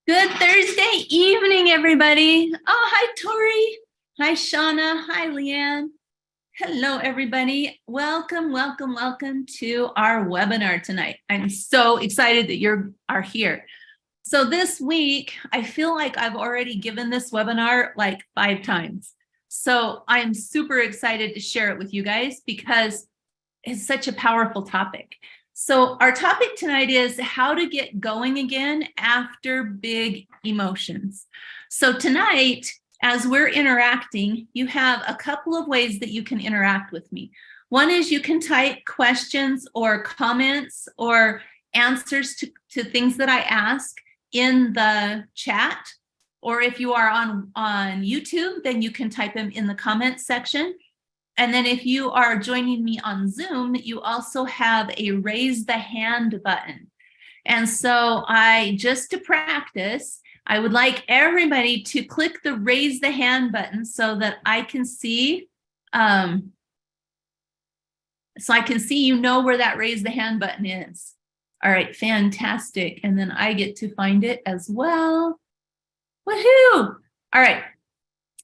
Good Thursday evening, everybody. Oh, hi, Tori. Hi, Shauna. Hi, Leanne. Hello, everybody. Welcome to our webinar tonight. I'm so excited that you are here. So this week, I feel like I've already given this webinar like 5 times. So I'm super excited to share it with you guys because it's such a powerful topic. So our topic tonight is how to get going again after big emotions. So tonight, as we're interacting, you have a couple of ways that you can interact with me. One is you can type questions or comments or answers to things that I ask in the chat. Or if you are on YouTube, then you can type them in the comments section. And then if you are joining me on Zoom, you also have a raise the hand button. And so just to practice, I would like everybody to click the raise the hand button so that I can see, you know where that raise the hand button is. All right, fantastic. And then I get to find it as well. Woohoo! All right.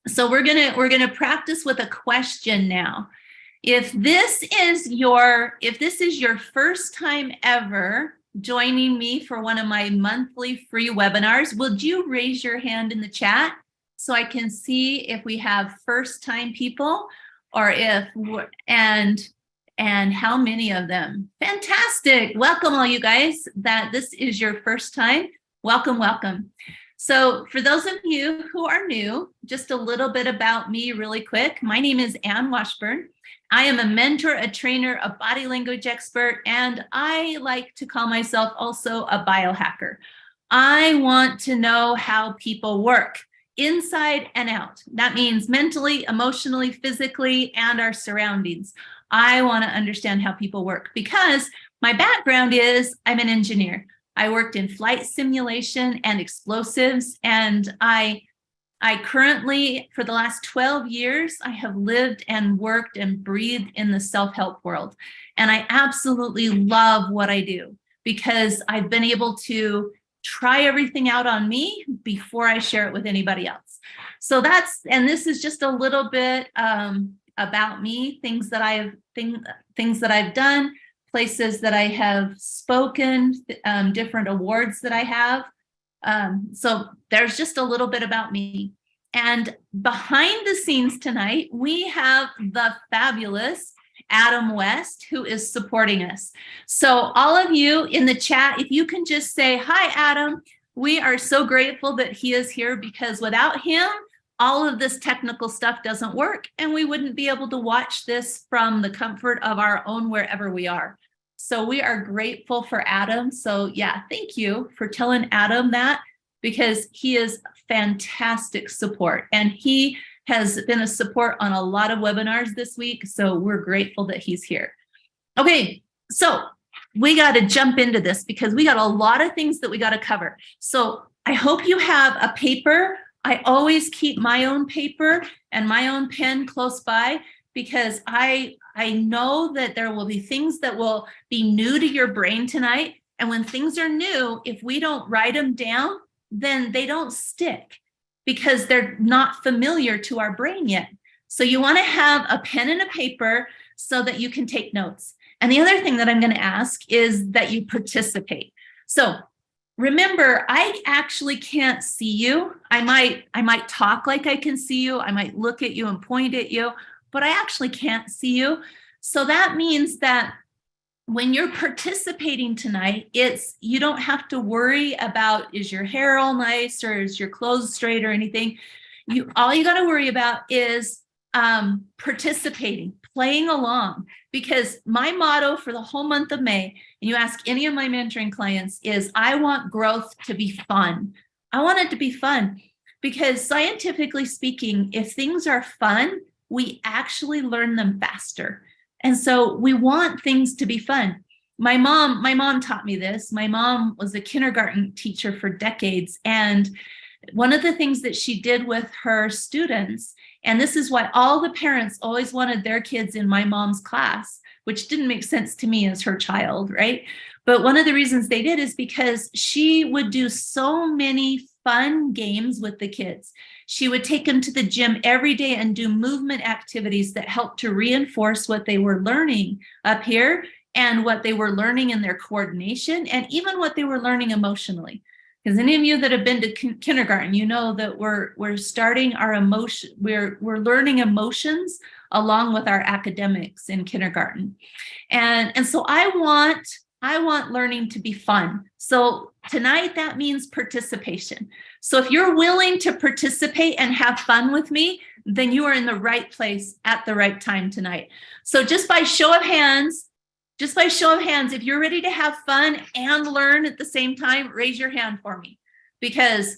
So we're gonna practice with a question now. If this is your first time ever joining me for one of my monthly free webinars, would you raise your hand in the chat so I can see if we have first time people or and how many of them? Fantastic. Welcome all you guys that this is your first time. Welcome. So for those of you who are new, just a little bit about me really quick. My name is Washburn. I am a mentor, a trainer, a body language expert, and I like to call myself also a biohacker. I want to know how people work inside and out. That means mentally, emotionally, physically, and our surroundings. I want to understand how people work because my background is I'm an engineer. I worked in flight simulation and explosives, and I currently, for the last 12 years, I have lived and worked and breathed in the self-help world. And I absolutely love what I do because I've been able to try everything out on me before I share it with anybody else. So this is just a little bit about me, things that I've done, places that I have spoken, different awards that I have. So there's just a little bit about me. And behind the scenes tonight, we have the fabulous Adam West, who is supporting us. So all of you in the chat, if you can just say, hi, Adam, we are so grateful that he is here because without him, all of this technical stuff doesn't work and we wouldn't be able to watch this from the comfort of our own wherever we are. So we are grateful for Adam. So yeah, thank you for telling Adam that because he is fantastic support and he has been a support on a lot of webinars this week. So we're grateful that he's here. Okay, so we got to jump into this because we got a lot of things that we got to cover. So I hope you have a paper. I always keep my own paper and my own pen close by because I know that there will be things that will be new to your brain tonight. And when things are new, if we don't write them down, then they don't stick because they're not familiar to our brain yet. So you want to have a pen and a paper so that you can take notes. And the other thing that I'm going to ask is that you participate. So remember, I actually can't see you. I might talk like I can see you. I might look at you and point at you, but I actually can't see you. So that means that when you're participating tonight, you don't have to worry about is your hair all nice or is your clothes straight or anything. All you got to worry about is participating, playing along, because my motto for the whole month of May, and you ask any of my mentoring clients, is I want growth to be fun. I want it to be fun because scientifically speaking, if things are fun, we actually learn them faster. And so we want things to be fun. My mom taught me this. My mom was a kindergarten teacher for decades. And one of the things that she did with her students, and this is why all the parents always wanted their kids in my mom's class, which didn't make sense to me as her child, right? But one of the reasons they did is because she would do so many fun games with the kids. She would take them to the gym every day and do movement activities that helped to reinforce what they were learning up here and what they were learning in their coordination and even what they were learning emotionally. Because any of you that have been to kindergarten, you know that we're starting our emotion, we're learning emotions along with our academics in kindergarten. And so I want learning to be fun. So tonight, that means participation. So if you're willing to participate and have fun with me, then you are in the right place at the right time tonight. So just by show of hands, if you're ready to have fun and learn at the same time, raise your hand for me. Because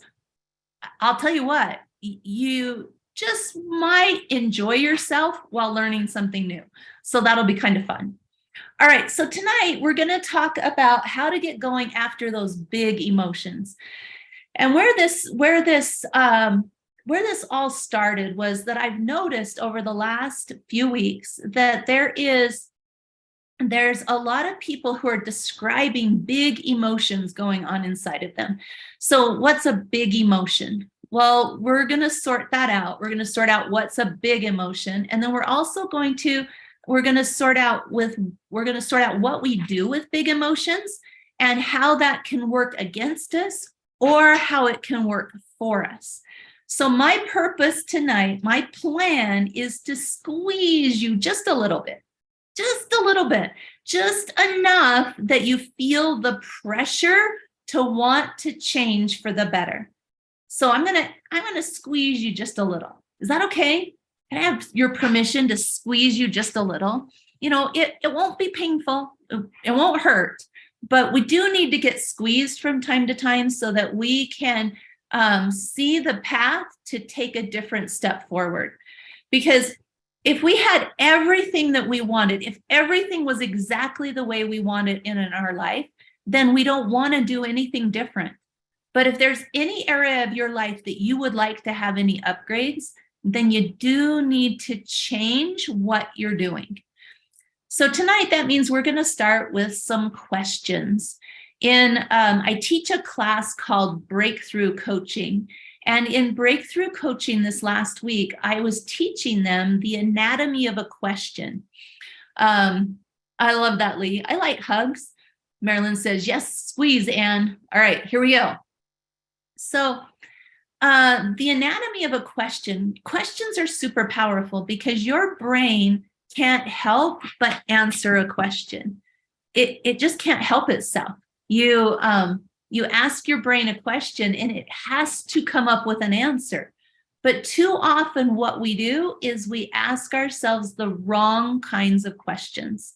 I'll tell you what, you just might enjoy yourself while learning something new. So that'll be kind of fun. All right, so tonight we're going to talk about how to get going after those big emotions. And where this all started was that I've noticed over the last few weeks that there's a lot of people who are describing big emotions going on inside of them. So what's a big emotion? Well, we're going to sort that out. We're going to sort out what's a big emotion, and then we're going to sort out what we do with big emotions and how that can work against us or how it can work for us. So my purpose tonight, my plan is to squeeze you just a little bit, just enough that you feel the pressure to want to change for the better. So I'm going to squeeze you just a little. Is that okay? Can I have your permission to squeeze you just a little? You know, it won't be painful. It won't hurt, but we do need to get squeezed from time to time so that we can see the path to take a different step forward. Because if we had everything that we wanted, if everything was exactly the way we want it in our life, then we don't want to do anything different. But if there's any area of your life that you would like to have any upgrades, then you do need to change what you're doing. So tonight, that means we're going to start with some questions. I teach a class called Breakthrough Coaching. And in Breakthrough Coaching this last week, I was teaching them the anatomy of a question. I love that, Lee. I like hugs. Marilyn says, yes, squeeze, Anne. All right, here we go. So the anatomy of a question, questions are super powerful because your brain can't help but answer a question. It just can't help itself. You ask your brain a question and it has to come up with an answer. But too often what we do is we ask ourselves the wrong kinds of questions.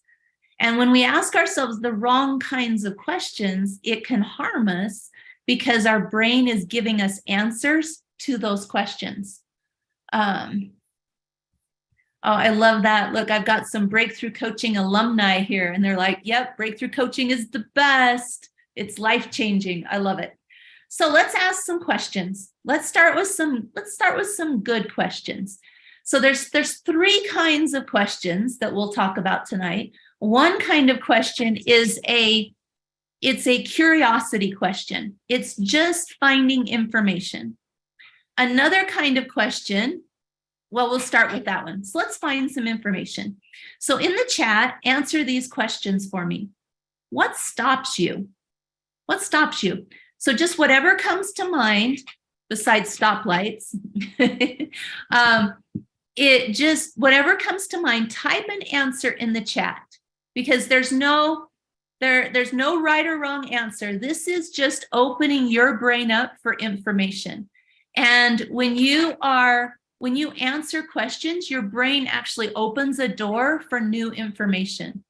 And when we ask ourselves the wrong kinds of questions, it can harm us because our brain is giving us answers to those questions. I love that. Look, I've got some Breakthrough Coaching alumni here, and they're like, yep, Breakthrough Coaching is the best. It's life-changing. I love it. So let's ask some questions. Let's start with some good questions. So there's three kinds of questions that we'll talk about tonight. One kind of question is it's a curiosity question. It's just finding information. Another kind of question, well, we'll start with that one. So let's find some information. So in the chat, answer these questions for me. What stops you? What stops you? So just whatever comes to mind, besides stoplights, whatever comes to mind, type an answer in the chat, because there's no right or wrong answer. This is just opening your brain up for information. And when you answer questions, your brain actually opens a door for new information.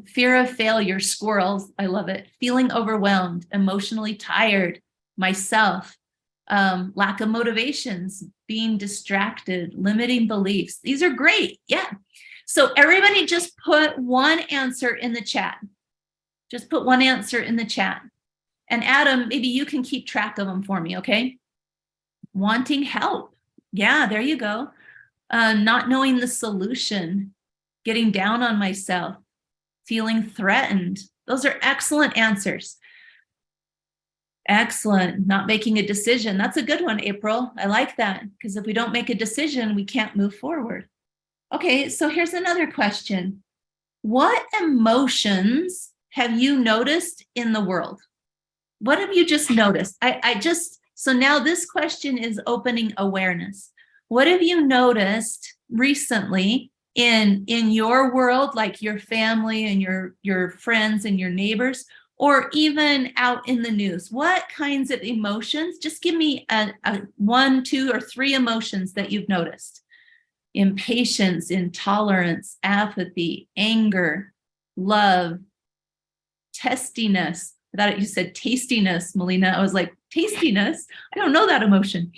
Fear of failure, squirrels, I love it. Feeling overwhelmed, emotionally tired, myself, lack of motivations, being distracted, limiting beliefs. These are great. Yeah. So everybody just put one answer in the chat. Just put one answer in the chat. And Adam, maybe you can keep track of them for me, okay? Wanting help. Yeah, there you go. Not knowing the solution, getting down on myself, feeling threatened. Those are excellent answers. Excellent. Not making a decision. That's a good one, April. I like that, because if we don't make a decision, we can't move forward. Okay, so here's another question. What emotions have you noticed in the world? What have you just noticed? So now this question is opening awareness. What have you noticed recently in your world, like your family and your friends and your neighbors, or even out in the news? What kinds of emotions? Just give me a 1, 2, or 3 emotions that you've noticed. Impatience, intolerance, apathy, anger, love, testiness. I thought you said tastiness, Melina. I was like, tastiness? I don't know that emotion.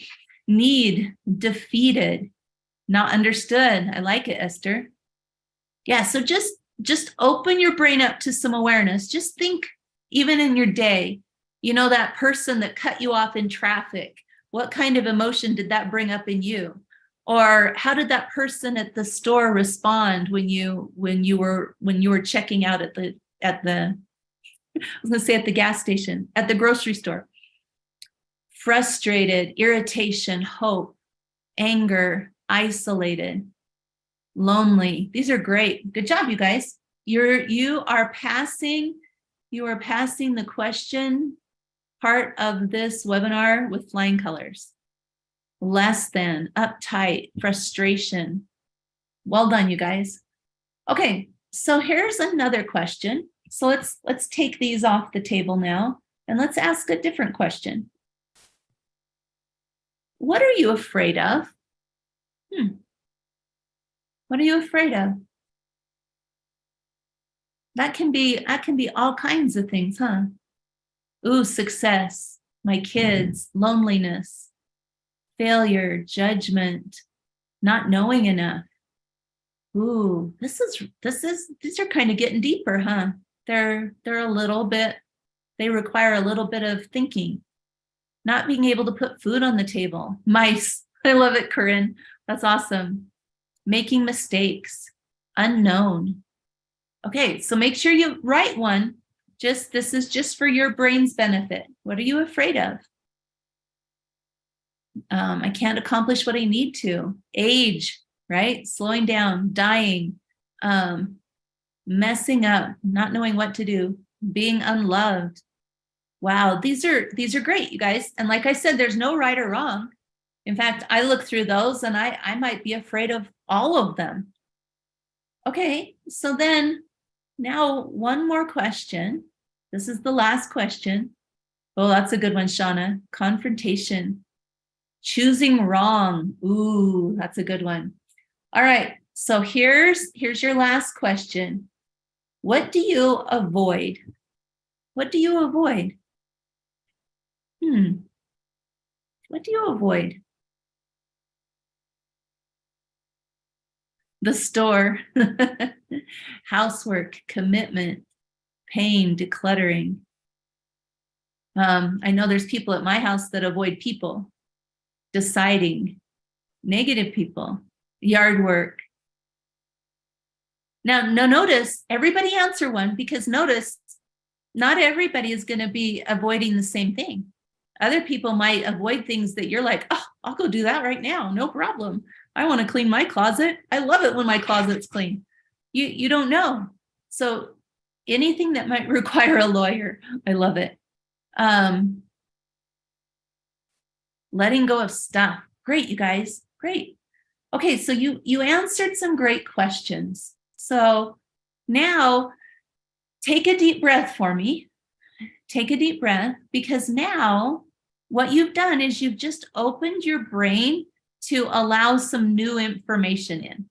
Need, defeated, not understood. I like it, Esther. Yeah, so just open your brain up to some awareness. Just think, even in your day, that person that cut you off in traffic, what kind of emotion did that bring up in you? Or how did that person at the store respond when you were checking out at the I was going to say at the gas station, at the grocery store? Frustrated, irritation, hope, anger, isolated, lonely. These are great. Good job, you guys. You are passing the question part of this webinar with flying colors. Less than, uptight, frustration. Well done, you guys. Okay, so here's another question. So let's take these off the table now, and let's ask a different question. What are you afraid of? What are you afraid of? That can be all kinds of things, huh? Ooh, success, my kids, loneliness, failure, judgment, not knowing enough. Ooh, these are kind of getting deeper, huh? They're a little bit, they require a little bit of thinking. Not being able to put food on the table. Mice. I love it, Corinne. That's awesome. Making mistakes. Unknown. Okay, so make sure you write one. This is just for your brain's benefit. What are you afraid of? I can't accomplish what I need to. Age, right? Slowing down, dying, messing up, not knowing what to do, being unloved. Wow, these are great, you guys. And like I said, there's no right or wrong. In fact, I look through those and I might be afraid of all of them. Okay, so then now one more question. This is the last question. Oh, that's a good one, Shauna. Confrontation. Choosing wrong. Ooh, that's a good one. All right, so here's your last question. What do you avoid? What do you avoid? What do you avoid? The store, housework, commitment, pain, decluttering. I know there's people at my house that avoid people, deciding, negative people, yard work. Now, notice, everybody answer one, because notice, not everybody is going to be avoiding the same thing. Other people might avoid things that you're like, oh, I'll go do that right now. No problem. I want to clean my closet. I love it when my closet's clean. You don't know. So anything that might require a lawyer, I love it. Letting go of stuff. Great, you guys. Great. Okay, so you answered some great questions. So now take a deep breath for me. Take a deep breath, because now what you've done is you've just opened your brain to allow some new information in.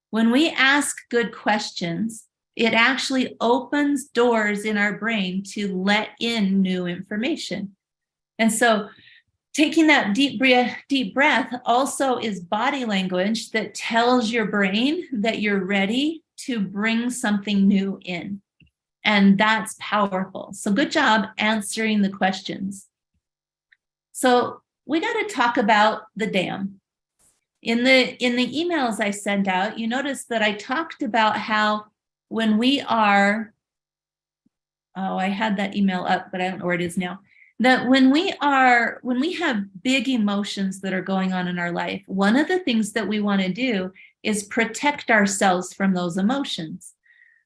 When we ask good questions, it actually opens doors in our brain to let in new information. And so taking that deep breath also is body language that tells your brain that you're ready to bring something new in. And that's powerful. So good job answering the questions. So we got to talk about the dam. In the emails I sent out, you notice that I talked about how when we are oh, I had that email up, but I don't know where it is now. That when we have big emotions that are going on in our life, one of the things that we want to do is protect ourselves from those emotions.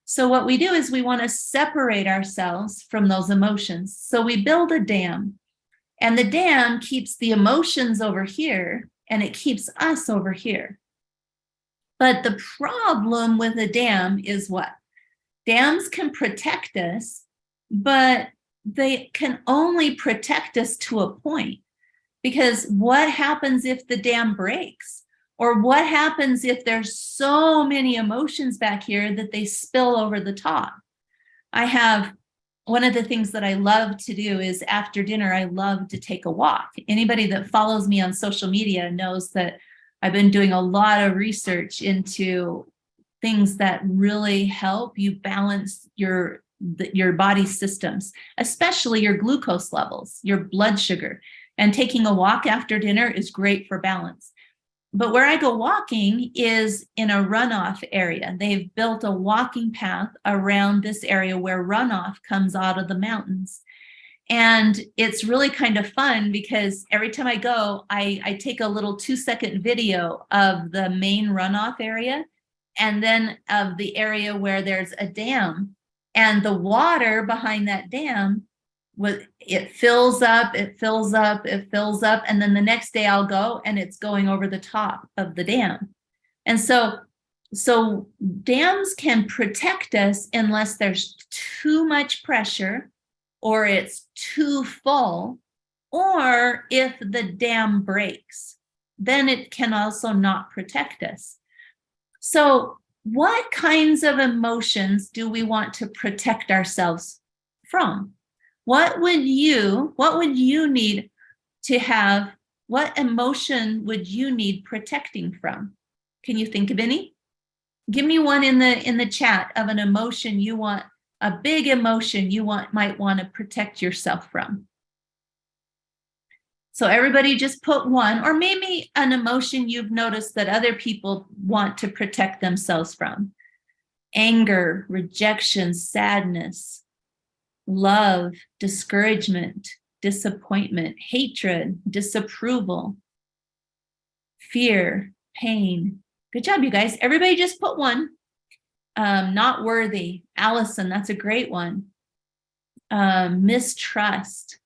So what we do is we want to separate ourselves from those emotions. So we build a dam, and the dam keeps the emotions over here and it keeps us over here. But the problem with a dam is what? Dams can protect us, but they can only protect us to a point. Because what happens if the dam breaks? Or what happens if there's so many emotions back here that they spill over the top? I have one of the things that I love to do is after dinner, I love to take a walk. Anybody that follows me on social media knows that I've been doing a lot of research into things that really help you balance your body systems, especially your glucose levels, your blood sugar. And taking a walk after dinner is great for balance. But where I go walking is in a runoff area. They've built a walking path around this area where runoff comes out of the mountains. And it's really kind of fun because every time I go, I take a little 2-second video of the main runoff area and then of the area where there's a dam. And the water behind that dam, it fills up, it fills up, it fills up. And then the next day I'll go and it's going over the top of the dam. And so dams can protect us unless there's too much pressure or it's too full, or if the dam breaks, then it can also not protect us. So what kinds of emotions do we want to protect ourselves from? What would you need to have? What emotion would you need protecting from? Can you think of any? Give me one in the chat of an emotion you want, a big emotion you might want to protect yourself from. So everybody just put one, or maybe an emotion you've noticed that other people want to protect themselves from. Anger, rejection, sadness, love, discouragement, disappointment, hatred, disapproval, fear, pain. Good job, you guys. Everybody just put one. Not worthy. Allison, that's a great one. Mistrust.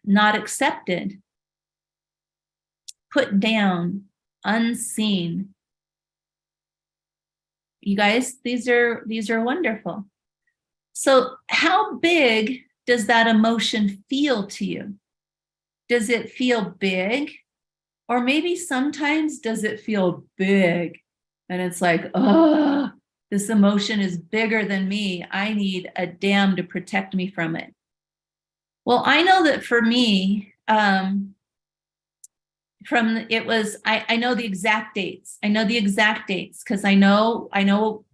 Not accepted. Put down. Unseen. You guys, these are wonderful. So how big does that emotion feel to you? Does it feel big? Or maybe sometimes does it feel big? And it's like, oh, this emotion is bigger than me. I need a dam to protect me from it. Well, I know that for me, I know the exact dates. I know the exact dates because I know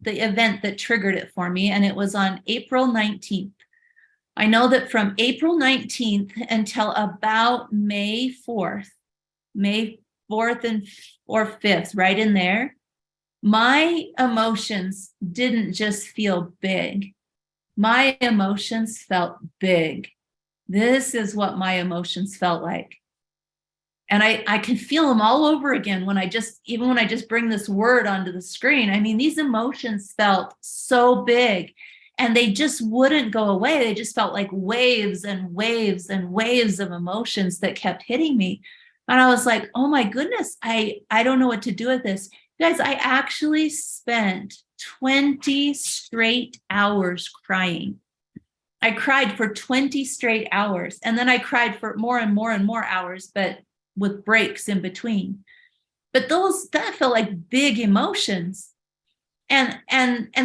the event that triggered it for me, and it was on April 19th. I know that from April 19th until about May 4th or 5th, right in there, my emotions didn't just feel big. My emotions felt big. This is what my emotions felt like. And I can feel them all over again when I just bring this word onto the screen. I mean, these emotions felt so big and they just wouldn't go away. They just felt like waves and waves and waves of emotions that kept hitting me. And I was like, oh my goodness, I don't know what to do with this. Guys, I actually spent 20 straight hours crying. I cried for 20 straight hours. And then I cried for more and more and more hours, but with breaks in between. But that felt like big emotions. And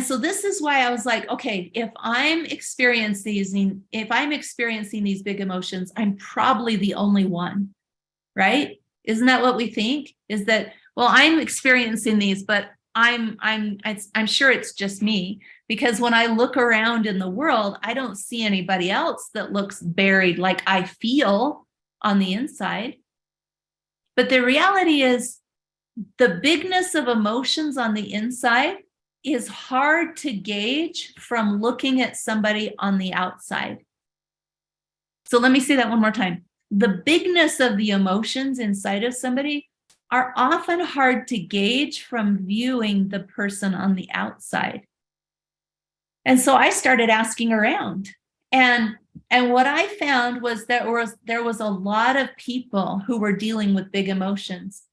so this is why I was like, okay, if I'm experiencing these big emotions, I'm probably the only one, right? Isn't that what we think? Is that, well, I'm experiencing these, but I'm sure it's just me, because when I look around in the world, I don't see anybody else that looks buried like I feel on the inside. But the reality is the bigness of emotions on the inside is hard to gauge from looking at somebody on the outside. So let me say that one more time. The bigness of the emotions inside of somebody are often hard to gauge from viewing the person on the outside. And so I started asking around. And what I found was that there was a lot of people who were dealing with big emotions.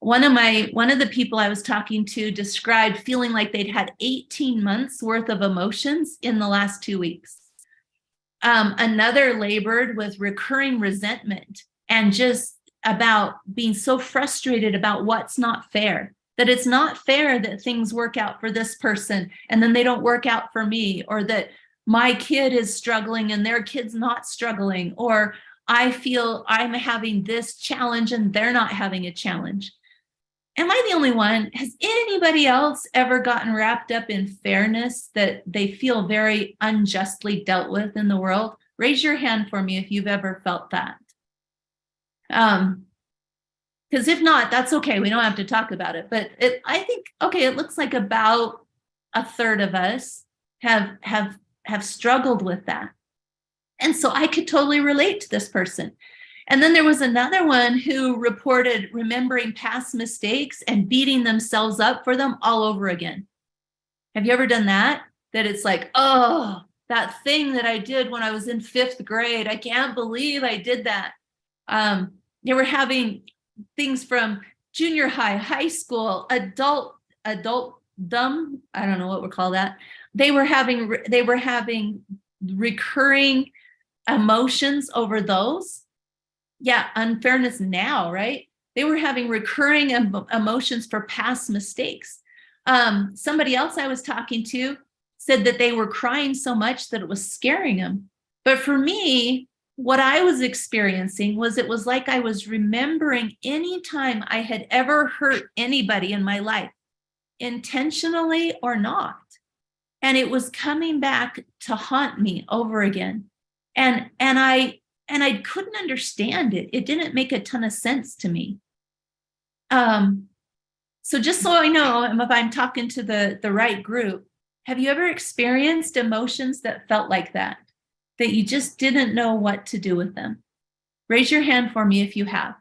One of the people I was talking to described feeling like they'd had 18 months worth of emotions in the last 2 weeks. Another labored with recurring resentment and just about being so frustrated about what's not fair, that it's not fair that things work out for this person and then they don't work out for me, or that my kid is struggling and their kid's not struggling, or I feel I'm having this challenge and they're not having a challenge. Am I the only one? Has anybody else ever gotten wrapped up in fairness that they feel very unjustly dealt with in the world? Raise your hand for me if you've ever felt that. Because if not, that's okay. We don't have to talk about it. But I think, okay, it looks like about a third of us have struggled with that. And so I could totally relate to this person. And then there was another one who reported remembering past mistakes and beating themselves up for them all over again. Have you ever done that? That it's like, oh, that thing that I did when I was in 5th grade, I can't believe I did that. They were having things from junior high, high school, adultdom, I don't know what we'll call that. They were having recurring emotions over those. Yeah, unfairness now, right? They were having recurring emotions for past mistakes. Somebody else I was talking to said that they were crying so much that it was scaring them. But for me, what I was experiencing was it was like I was remembering any time I had ever hurt anybody in my life, intentionally or not. And it was coming back to haunt me over again. And I couldn't understand it. It didn't make a ton of sense to me. So just so I know if I'm talking to the right group, have you ever experienced emotions that felt like that you just didn't know what to do with them? Raise your hand for me if you have.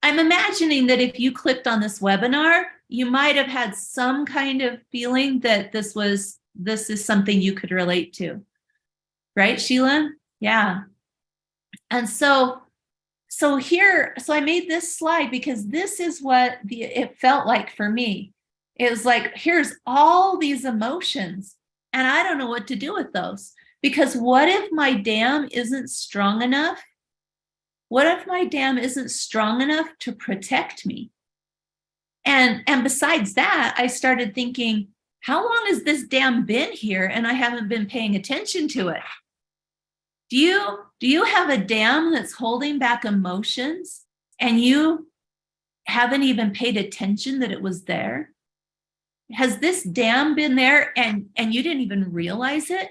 I'm imagining that if you clicked on this webinar, you might have had some kind of feeling that this is something you could relate to. Right, Sheila? Yeah. And so I made this slide because this is what it felt like for me. It was like, here's all these emotions, and I don't know what to do with those. Because what if my dam isn't strong enough? What if my dam isn't strong enough to protect me? And besides that, I started thinking, how long has this dam been here and I haven't been paying attention to it? Do you have a dam that's holding back emotions and you haven't even paid attention that it was there? Has this dam been there and you didn't even realize it?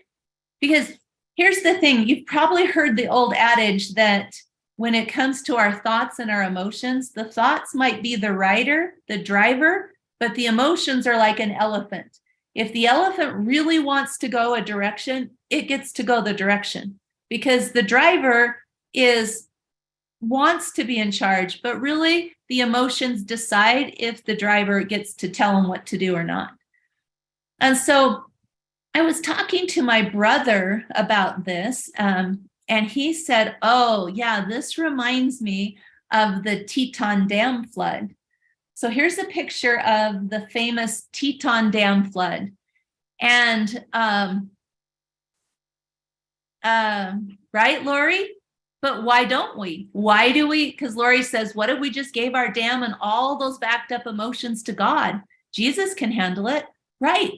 Because here's the thing, you've probably heard the old adage that when it comes to our thoughts and our emotions, the thoughts might be the rider, the driver, but the emotions are like an elephant. If the elephant really wants to go a direction, it gets to go the direction. Because the driver wants to be in charge, but really the emotions decide if the driver gets to tell him what to do or not. And so I was talking to my brother about this, and he said, oh, yeah, this reminds me of the Teton Dam flood. So here's a picture of the famous Teton Dam flood. And right, Lori? But why don't we? Why do we? Because Lori says, what if we just gave our dam and all those backed up emotions to God? Jesus can handle it. Right.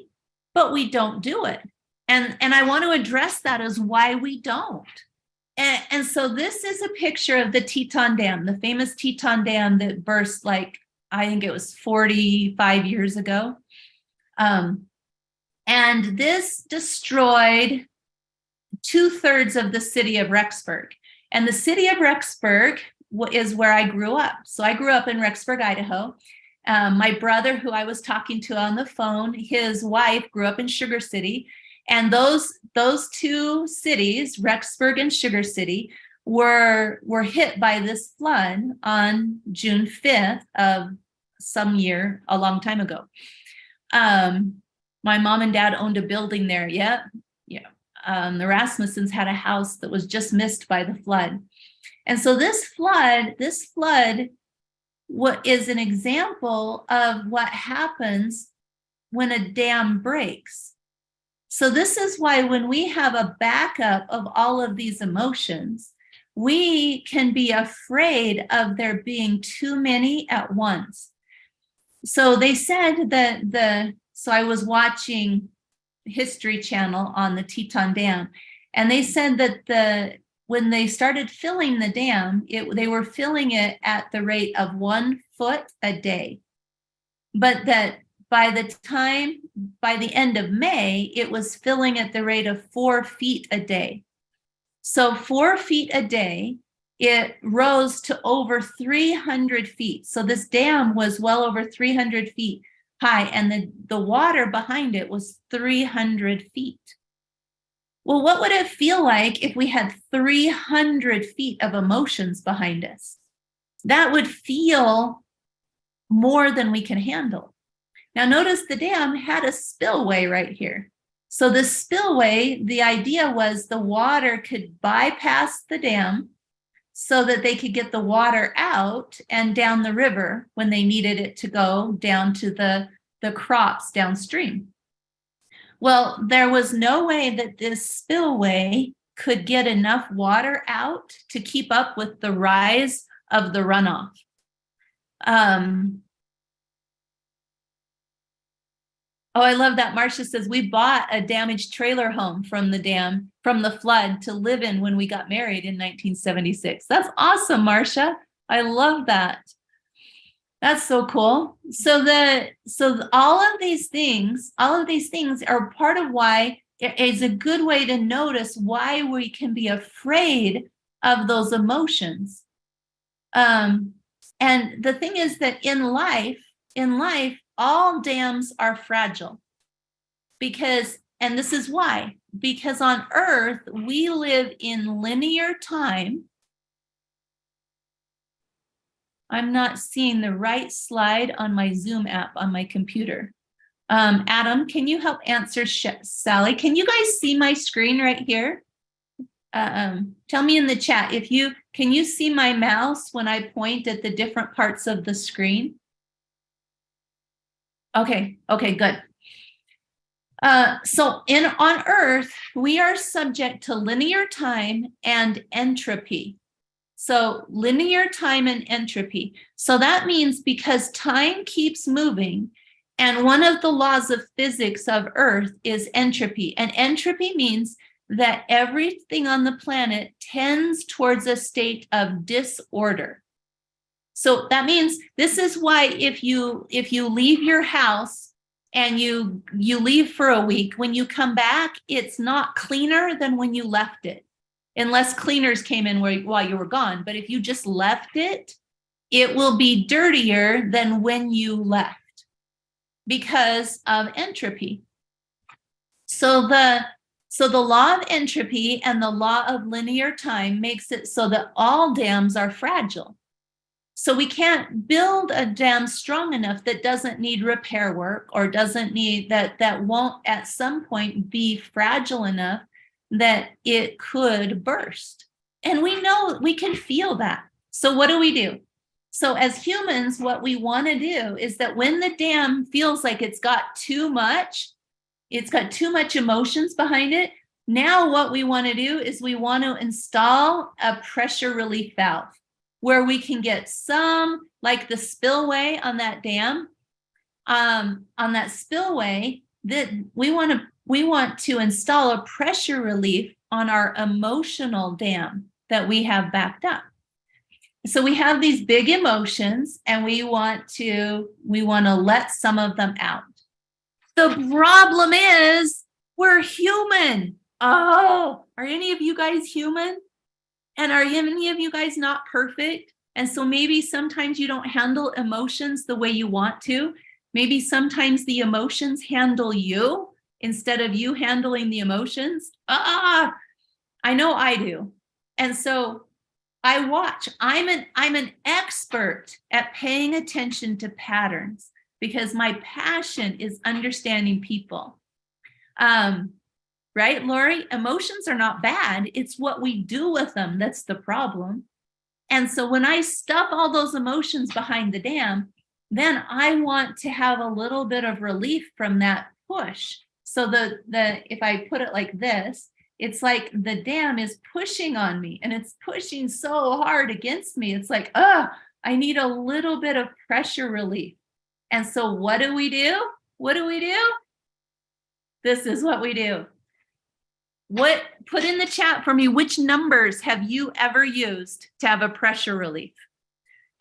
But we don't do it. And I want to address that as why we don't. And so this is a picture of the Teton Dam, the famous Teton Dam that burst like, I think it was 45 years ago. And this destroyed 2/3 of the city of Rexburg. And the city of Rexburg is where I grew up. So I grew up in Rexburg, Idaho. My brother, who I was talking to on the phone, his wife grew up in Sugar City. And those two cities, Rexburg and Sugar City, were hit by this flood on June 5th of some year, a long time ago. My mom and dad owned a building there. Yeah. The Rasmussens had a house that was just missed by the flood. And so this flood what is an example of what happens when a dam breaks. So this is why when we have a backup of all of these emotions, we can be afraid of there being too many at once. So they said that so I was watching History Channel on the Teton Dam, and they said that when they started filling the dam, they were filling it at the rate of 1 foot a day. But that by the end of May, it was filling at the rate of 4 feet a day. So 4 feet a day, it rose to over 300 feet. So this dam was well over 300 feet high, and the water behind it was 300 feet. Well, what would it feel like if we had 300 feet of emotions behind us? That would feel more than we can handle. Now, notice the dam had a spillway right here. So the spillway, the idea was the water could bypass the dam so that they could get the water out and down the river when they needed it to go down to the crops downstream. Well, there was no way that this spillway could get enough water out to keep up with the rise of the runoff. Oh, I love that. Marcia says, we bought a damaged trailer home from the flood to live in when we got married in 1976. That's awesome, Marcia. I love that. That's so cool. So all of these things are part of why it is a good way to notice why we can be afraid of those emotions. And the thing is that in life, all dams are fragile and this is why, because on Earth, we live in linear time. I'm not seeing the right slide on my Zoom app on my computer. Adam, can you help answer Sally? Can you guys see my screen right here? Tell me in the chat can you see my mouse when I point at the different parts of the screen? Okay, good. So on Earth, we are subject to linear time and entropy. So linear time and entropy. So that means because time keeps moving, and one of the laws of physics of Earth is entropy. And entropy means that everything on the planet tends towards a state of disorder. So that means this is why if you leave your house and you leave for a week, when you come back, it's not cleaner than when you left it. Unless cleaners came in while you were gone. But if you just left it, it will be dirtier than when you left because of entropy. So the law of entropy and the law of linear time makes it so that all dams are fragile. So we can't build a dam strong enough that doesn't need repair work or doesn't need that won't at some point be fragile enough that it could burst. And we know we can feel that. So what do? So as humans, what we want to do is that when the dam feels like it's got too much emotions behind it, now what we want to do is we want to install a pressure relief valve where we can get some, like the spillway on that dam, on that spillway, that we want to install a pressure relief on our emotional dam that we have backed up. So we have these big emotions and we want to let some of them out. The problem is we're human. Oh, are any of you guys human? And are any of you guys not perfect? And so maybe sometimes you don't handle emotions the way you want to. Maybe sometimes the emotions handle you instead of you handling the emotions. I know I do. And so I watch. I'm an expert at paying attention to patterns because my passion is understanding people. Right, Lori? Emotions are not bad. It's what we do with them that's the problem. And so when I stuff all those emotions behind the dam, then I want to have a little bit of relief from that push. So the if I put it like this, it's like the dam is pushing on me and it's pushing so hard against me. It's like, I need a little bit of pressure relief. And so what do we do? What do we do? This is what we do. Put in the chat for me, which numbers have you ever used to have a pressure relief?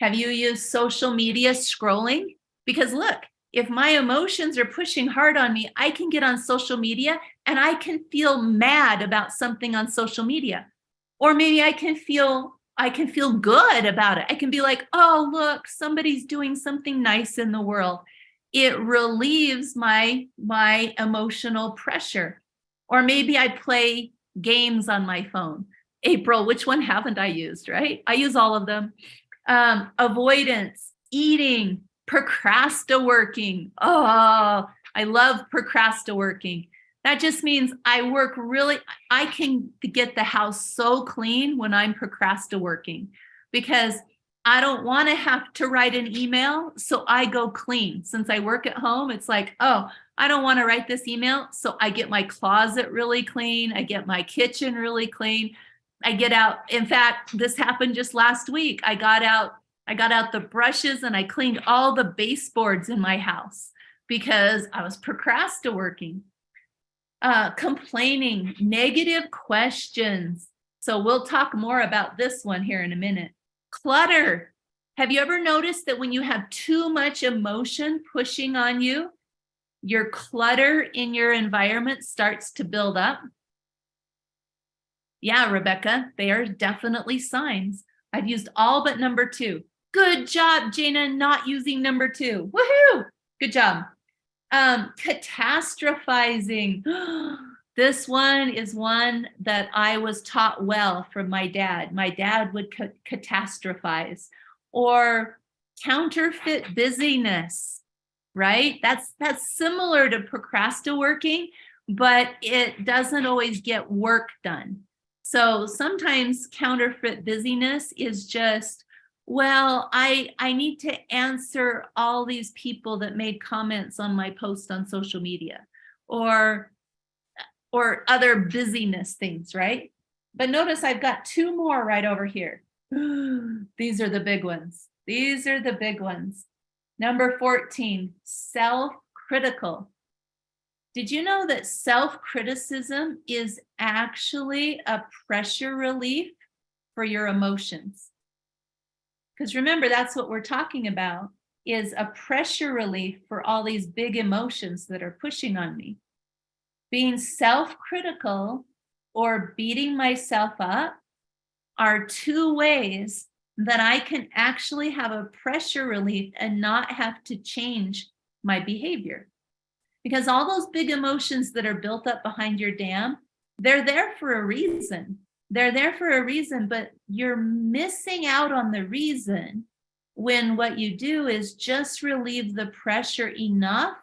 Have you used social media scrolling? Because look, if my emotions are pushing hard on me, I can get on social media and I can feel mad about something on social media. Or maybe I can feel good about it. I can be like, oh, look, somebody's doing something nice in the world. It relieves my emotional pressure. Or maybe I play games on my phone. April, which one haven't I used, right? I use all of them. Avoidance, eating, procrastinating. Oh, I love procrastinating. That just means I can get the house so clean when I'm procrastinating because I don't want to have to write an email. So I go clean. Since I work at home, it's like, oh, I don't want to write this email. So I get my closet really clean. I get my kitchen really clean. I get out. In fact, this happened just last week. I got out the brushes and I cleaned all the baseboards in my house because I was procrastinating. Complaining, negative questions. So we'll talk more about this one here in a minute. Clutter. Have you ever noticed that when you have too much emotion pushing on you, your clutter in your environment starts to build up? Yeah, Rebecca, they are definitely signs. I've used all but number 2. Good job, Jana, not using number 2. Woohoo! Good job. Catastrophizing. This one is one that I was taught well from my dad. My dad would catastrophize. Or counterfeit busyness, right? That's similar to procrastinating, but it doesn't always get work done. So sometimes counterfeit busyness is just, well, I need to answer all these people that made comments on my post on social media or other busyness things, right? But notice I've got 2 more right over here. These are the big ones. These are the big ones. Number 14, self-critical. Did you know that self-criticism is actually a pressure relief for your emotions? Because remember, that's what we're talking about, is a pressure relief for all these big emotions that are pushing on me. Being self-critical or beating myself up are 2 ways that I can actually have a pressure relief and not have to change my behavior. Because all those big emotions that are built up behind your dam, they're there for a reason. They're there for a reason, but you're missing out on the reason when what you do is just relieve the pressure enough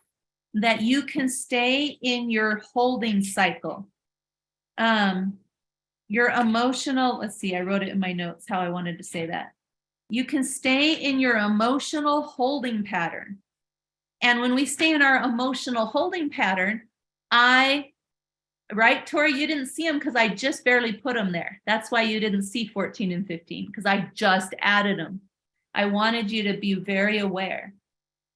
that you can stay in your holding cycle. Your emotional, let's see, I wrote it in my notes how I wanted to say that. You can stay in your emotional holding pattern. And when we stay in our emotional holding pattern, right, Tori, you didn't see them because I just barely put them there. That's why you didn't see 14 and 15, because I just added them. I wanted you to be very aware.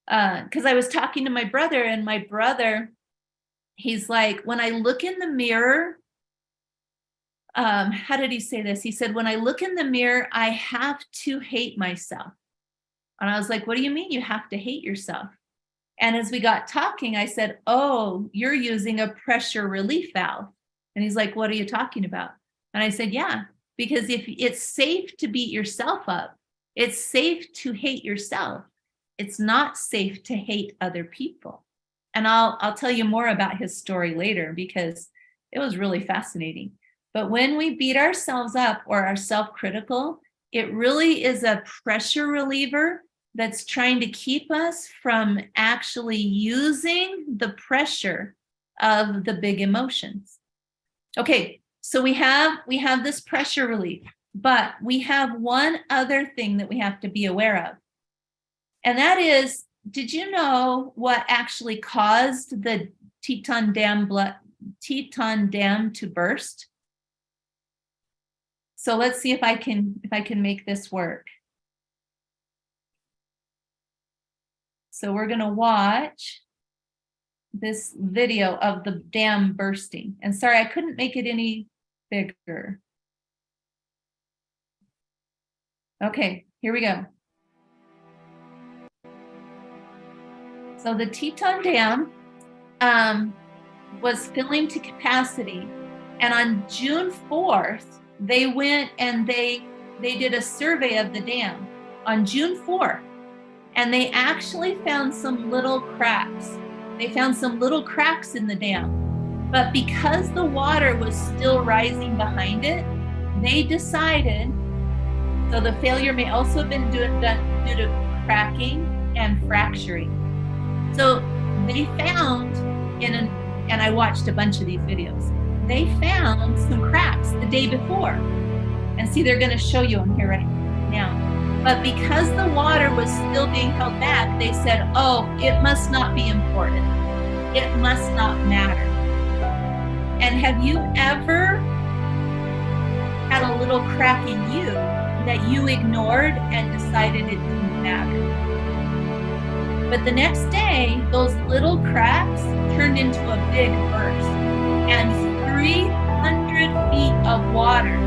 Because I was talking to my brother, and my brother, he's like, when I look in the mirror, how did he say this? He said, when I look in the mirror, I have to hate myself. And I was like, what do you mean you have to hate yourself? And as we got talking, I said, oh, you're using a pressure relief valve. And he's like, what are you talking about? And I said, yeah, because if it's safe to beat yourself up, It's safe to hate yourself. It's not safe to hate other people. And I'll tell you more about his story later because it was really fascinating. But when we beat ourselves up or are self-critical, it really is a pressure reliever that's trying to keep us from actually using the pressure of the big emotions. Okay, so we have this pressure relief, but we have one other thing that we have to be aware of. And that is, did you know what actually caused the Teton Dam to burst? So let's see if I can make this work. So we're going to watch this video of the dam bursting. And sorry, I couldn't make it any bigger. Okay, here we go. So the Teton Dam was filling to capacity. And on June 4th, they went and they did a survey of the dam on June 4th. And they actually found some little cracks. They found some little cracks in the dam. But because the water was still rising behind it, they decided, so the failure may also have been due to cracking and fracturing. So they found, and I watched a bunch of these videos, they found some cracks the day before. And see, they're going to show you them here right now. But because the water was still being held back, they said, oh, it must not be important. It must not matter. And have you ever had a little crack in you that you ignored and decided it didn't matter? But the next day, those little cracks turned into a big burst. And 300 feet of water,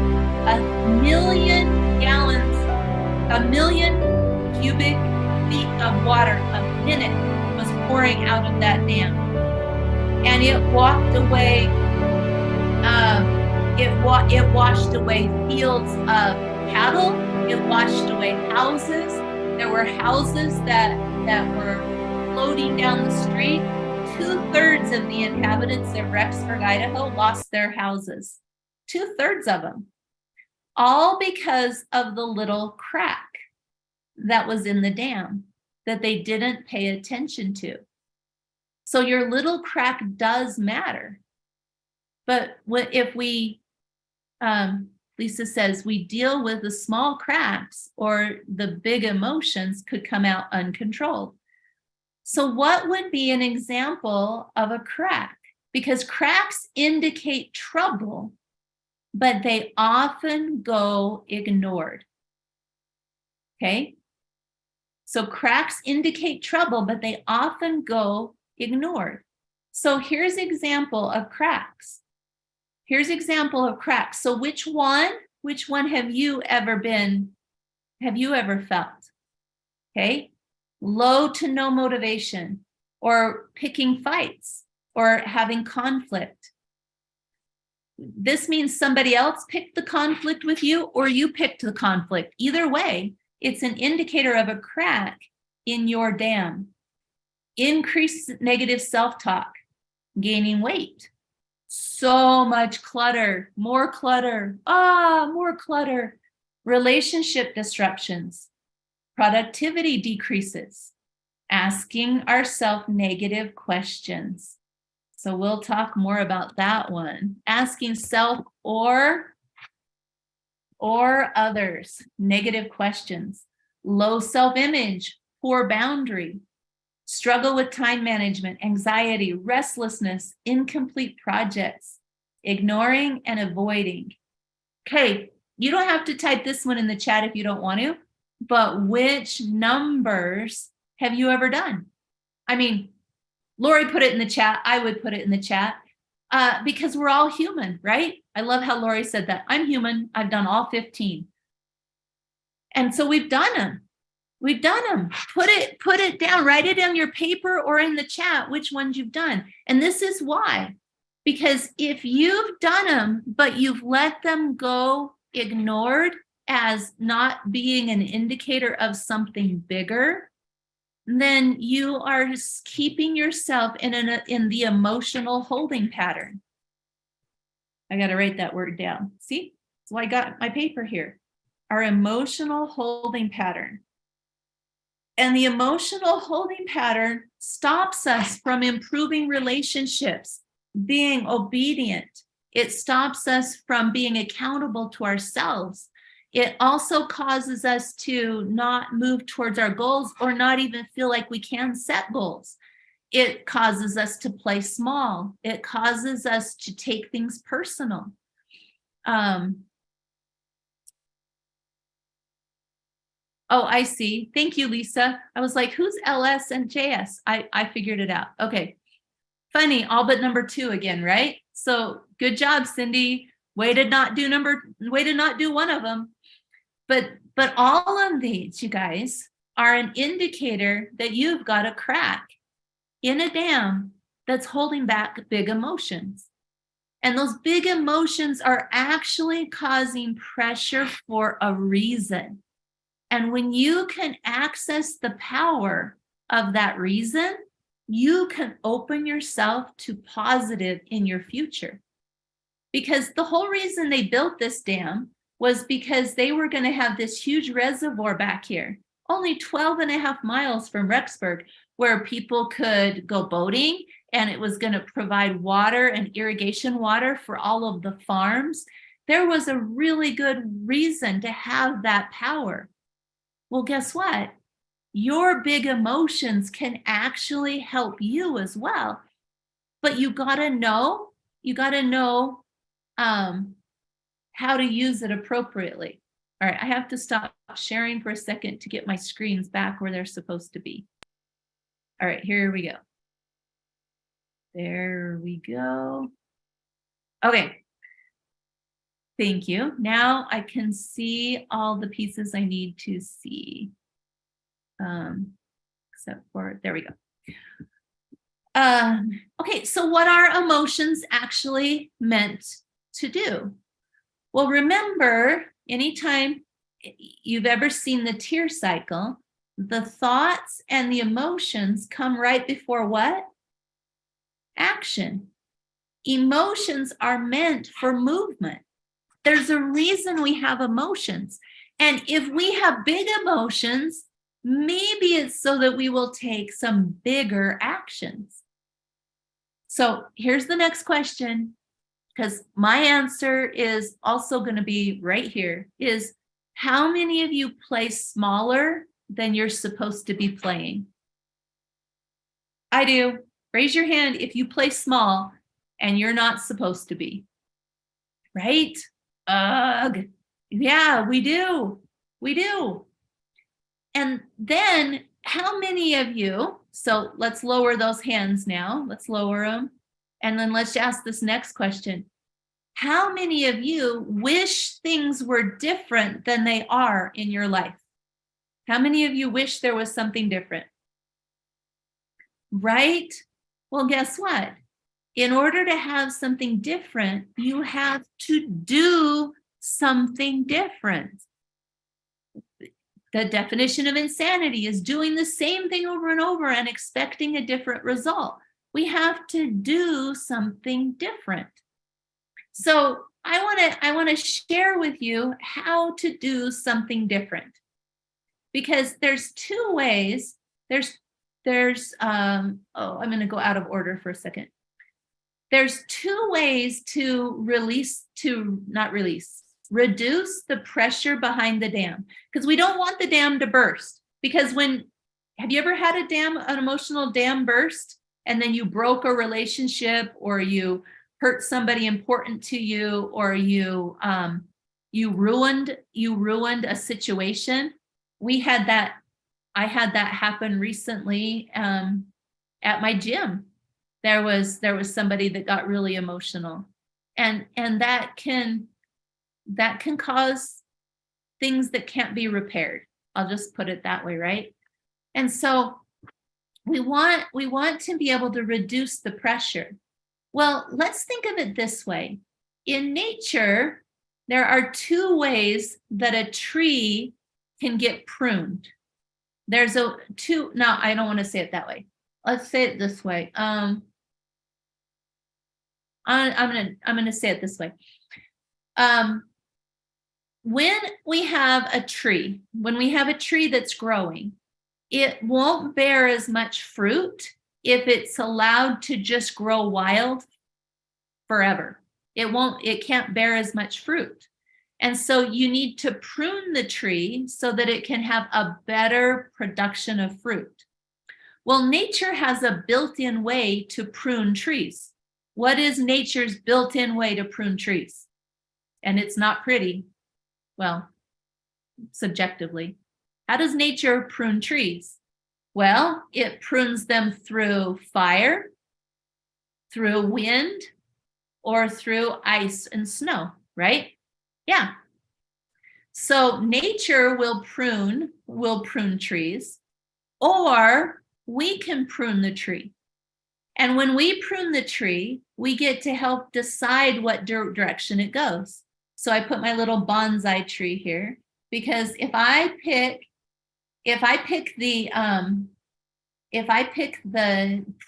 1,000,000 gallons, 1,000,000 cubic feet of water a minute was pouring out of that dam. And it walked away, it washed away fields of cattle, it washed away houses. There were houses that were floating down the street. 2/3 of the inhabitants of Rexburg, Idaho lost their houses. 2/3 of them. All because of the little crack that was in the dam that they didn't pay attention to. So your little crack does matter. But if we, Lisa says, we deal with the small cracks or the big emotions could come out uncontrolled. So what would be an example of a crack? Because cracks indicate trouble, but they often go ignored. Okay? So cracks indicate trouble, but they often go ignored. So here's example of cracks. Here's example of cracks. So which one have you ever felt? Okay? Low to no motivation, or picking fights, or having conflict. This means somebody else picked the conflict with you, or you picked the conflict. Either way, it's an indicator of a crack in your dam. Increased negative self-talk, gaining weight. So much clutter, more clutter, more clutter. Relationship disruptions, productivity decreases, asking ourselves negative questions. So we'll talk more about that one. Asking self or others negative questions. Low self-image, poor boundary, struggle with time management, anxiety, restlessness, incomplete projects, ignoring and avoiding. Okay, you don't have to type this one in the chat if you don't want to, but which numbers have you ever done? I mean, Lori put it in the chat. I would put it in the chat because we're all human, right? I love how Lori said that. I'm human. I've done all 15. And so we've done them. We've done them. Put it down. Write it on your paper or in the chat which ones you've done. And this is why. Because if you've done them, but you've let them go ignored as not being an indicator of something bigger, then you are just keeping yourself in the emotional holding pattern. I got to write that word down. See? So I got my paper here. Our emotional holding pattern. And the emotional holding pattern stops us from improving relationships, being obedient. It stops us from being accountable to ourselves. It also causes us to not move towards our goals or not even feel like we can set goals. It causes us to play small. It causes us to take things personal. Oh, I see. Thank you, Lisa. I was like, who's LS and JS? I figured it out. Okay. Funny, all but number 2 again, right? So good job, Cindy. Way to not do one of them. But all of these, you guys, are an indicator that you've got a crack in a dam that's holding back big emotions. And those big emotions are actually causing pressure for a reason. And when you can access the power of that reason, you can open yourself to positive in your future. Because the whole reason they built this dam was because they were going to have this huge reservoir back here, only 12.5 miles from Rexburg, where people could go boating, and it was going to provide water and irrigation water for all of the farms. There was a really good reason to have that power. Well, guess what? Your big emotions can actually help you as well. But you got to know how to use it appropriately. All right, I have to stop sharing for a second to get my screens back where they're supposed to be. All right, here we go. There we go. Okay. Thank you. Now I can see all the pieces I need to see. Except for, there we go. Okay, so what are emotions actually meant to do? Well, remember, anytime you've ever seen the tear cycle, the thoughts and the emotions come right before what? Action. Emotions are meant for movement. There's a reason we have emotions. And if we have big emotions, maybe it's so that we will take some bigger actions. So here's the next question, because my answer is also going to be right here, is how many of you play smaller than you're supposed to be playing? I do. Raise your hand if you play small and you're not supposed to be. Right? Ugh. Yeah, we do. We do. And then how many of you, so let's lower those hands now. Let's lower them. And then let's ask this next question. How many of you wish things were different than they are in your life? How many of you wish there was something different? Right? Well, guess what? In order to have something different, you have to do something different. The definition of insanity is doing the same thing over and over and expecting a different result. We have to do something different. So I want to share with you how to do something different, because there's 2 ways. I'm going to go out of order for a second. There's 2 ways to reduce the pressure behind the dam, because we don't want the dam to burst. Because have you ever had an emotional dam burst, and then you broke a relationship, or you hurt somebody important to you, or you ruined a situation? I had that happen recently at my gym. There was somebody that got really emotional, and that can cause things that can't be repaired. I'll just put it that way, right? And so we want to be able to reduce the pressure. Well, let's think of it this way. In nature, there are two ways that a tree can get pruned. There's no, I don't want to say it that way. Let's say it this way. I'm gonna say it this way. When we have a tree that's growing, it won't bear as much fruit if it's allowed to just grow wild forever. It can't bear as much fruit. And so you need to prune the tree so that it can have a better production of fruit. Well, nature has a built-in way to prune trees. What is nature's built-in way to prune trees? And it's not pretty. Well, subjectively. How does nature prune trees? Well, it prunes them through fire, through wind, or through ice and snow, right? Yeah. So nature will prune trees, or we can prune the tree. And when we prune the tree, we get to help decide what direction it goes. So I put my little bonsai tree here because if I pick the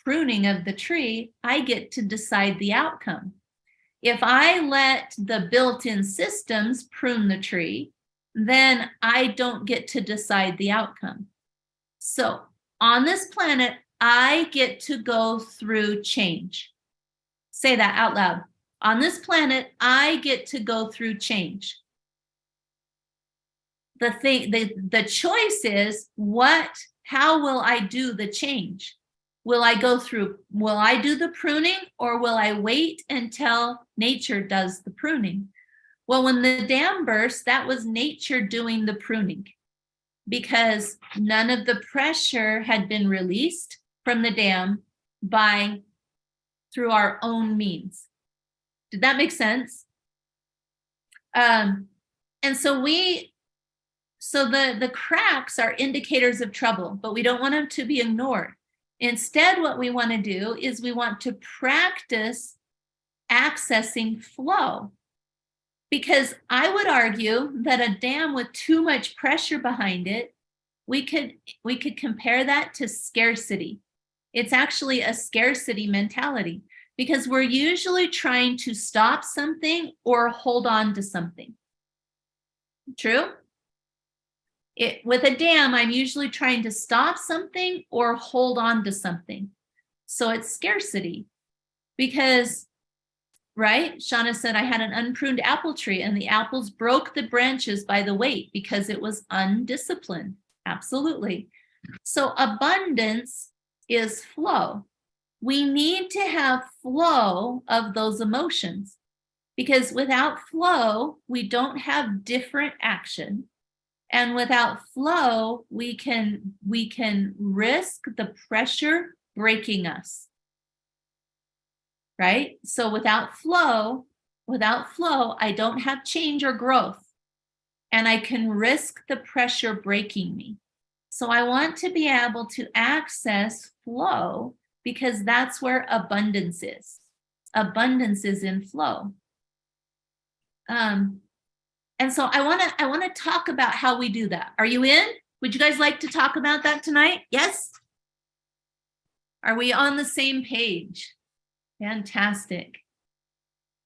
pruning of the tree, I get to decide the outcome. If I let the built-in systems prune the tree, then I don't get to decide the outcome. So on this planet, I get to go through change. Say that out loud. On this planet, I get to go through change. The choice is how will I do the change? Will I do the pruning, or will I wait until nature does the pruning? Well, when the dam burst, that was nature doing the pruning because none of the pressure had been released from the dam through our own means. Did that make sense? And so the cracks are indicators of trouble, but we don't want them to be ignored. Instead, what we want to do is we want to practice accessing flow. Because I would argue that a dam with too much pressure behind it, we could compare that to scarcity. It's actually a scarcity mentality because we're usually trying to stop something or hold on to something. True? With a dam, I'm usually trying to stop something or hold on to something. So it's scarcity because, right? Shauna said, I had an unpruned apple tree and the apples broke the branches by the weight because it was undisciplined. Absolutely. So abundance is flow. We need to have flow of those emotions because without flow, we don't have different action. And without flow, we can risk the pressure breaking us. Right? So without flow, I don't have change or growth. And I can risk the pressure breaking me. So I want to be able to access flow because that's where abundance is. Abundance is in flow. And so I want to talk about how we do that. Are you in? Would you guys like to talk about that tonight? Yes? Are we on the same page? Fantastic.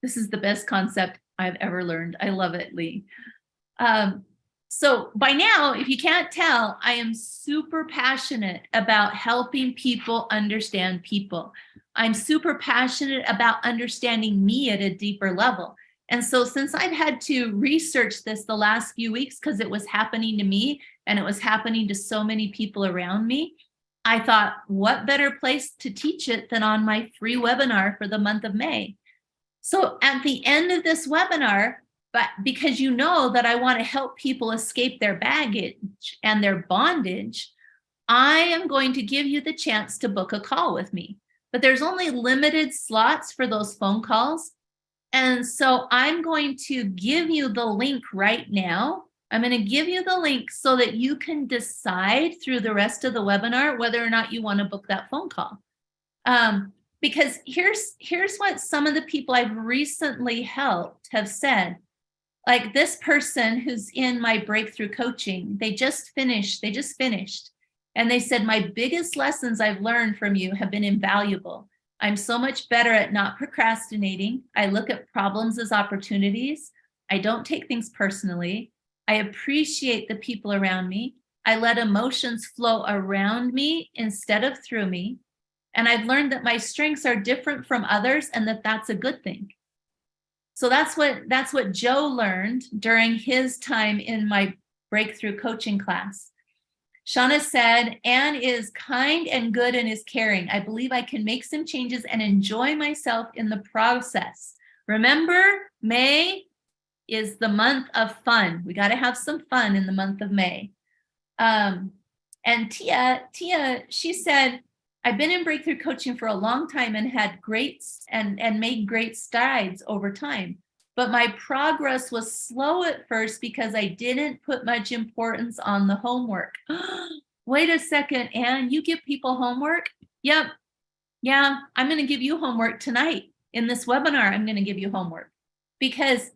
This is the best concept I've ever learned. I love it, Lee. So by now, if you can't tell, I am super passionate about helping people understand people. I'm super passionate about understanding me at a deeper level. And so since I've had to research this the last few weeks because it was happening to me and it was happening to so many people around me, I thought, what better place to teach it than on my free webinar for the month of May? So at the end of this webinar, but because you know that I want to help people escape their baggage and their bondage, I am going to give you the chance to book a call with me. But there's only limited slots for those phone calls. And so I'm going to give you the link right now. I'm going to give you the link so that you can decide through the rest of the webinar whether or not you want to book that phone call. Because here's what some of the people I've recently helped have said. Like this person who's in my breakthrough coaching, they just finished. And they said, my biggest lessons I've learned from you have been invaluable. I'm so much better at not procrastinating. I look at problems as opportunities. I don't take things personally. I appreciate the people around me. I let emotions flow around me instead of through me. And I've learned that my strengths are different from others and that that's a good thing. So that's what Joe learned during his time in my breakthrough coaching class. Shauna said, Anne is kind and good and is caring. I believe I can make some changes and enjoy myself in the process. Remember, May is the month of fun. We got to have some fun in the month of May. And Tia, she said, I've been in breakthrough coaching for a long time and had and made great strides over time. But my progress was slow at first because I didn't put much importance on the homework. Wait a second, Anne, you give people homework? Yep. Yeah, I'm going to give you homework tonight. In this webinar, I'm going to give you homework. Because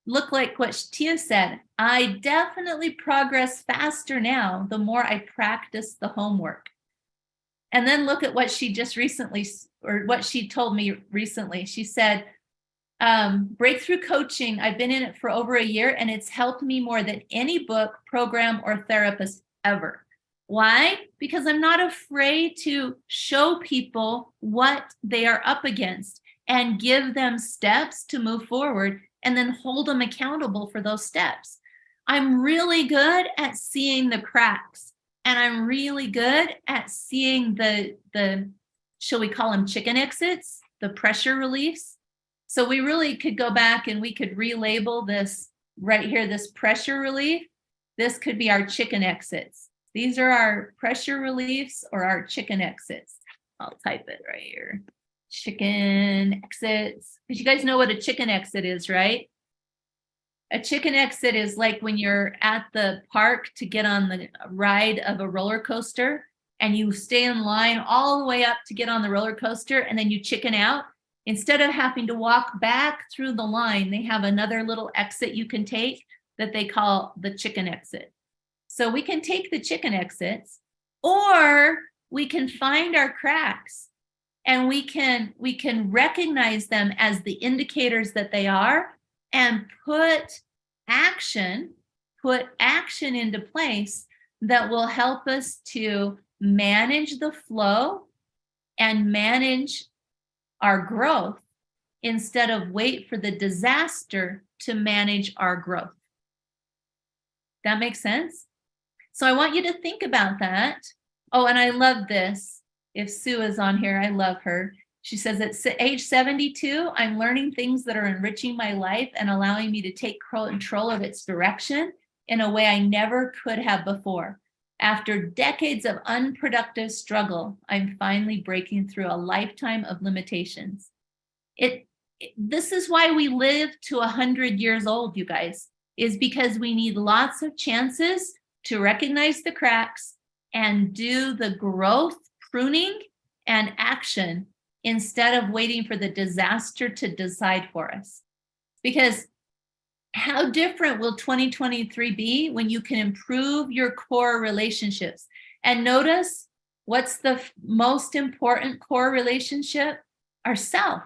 look like what Tia said, I definitely progress faster now the more I practice the homework. And then look at what she just recently, or what she told me recently. She said, breakthrough coaching, I've been in it for over a year and it's helped me more than any book, program, or therapist ever. Why? Because I'm not afraid to show people what they are up against and give them steps to move forward and then hold them accountable for those steps. I'm really good at seeing the cracks, and I'm really good at seeing the shall we call them chicken exits, the pressure reliefs. So we really could go back and we could relabel this right here, this pressure relief. This could be our chicken exits. These are our pressure reliefs or our chicken exits. I'll type it right here. Chicken exits. Because you guys know what a chicken exit is, right? A chicken exit is like when you're at the park to get on the ride of a roller coaster and you stay in line all the way up to get on the roller coaster and then you chicken out. Instead of having to walk back through the line, they have another little exit you can take that they call the chicken exit. So we can take the chicken exits, or we can find our cracks and we can recognize them as the indicators that they are and put action into place that will help us to manage the flow and manage our growth instead of wait for the disaster to manage our growth. That makes sense? So I want you to think about that. Oh, and I love this. If Sue is on here, I love her. She says, at age 72, I'm learning things that are enriching my life and allowing me to take control of its direction in a way I never could have before. After decades of unproductive struggle, I'm finally breaking through a lifetime of limitations. This is why we live to 100 years old, you guys, is because we need lots of chances to recognize the cracks and do the growth, pruning, and action instead of waiting for the disaster to decide for us. Because how different will 2023 be when you can improve your core relationships? And notice, what's the most important core relationship? Ourself.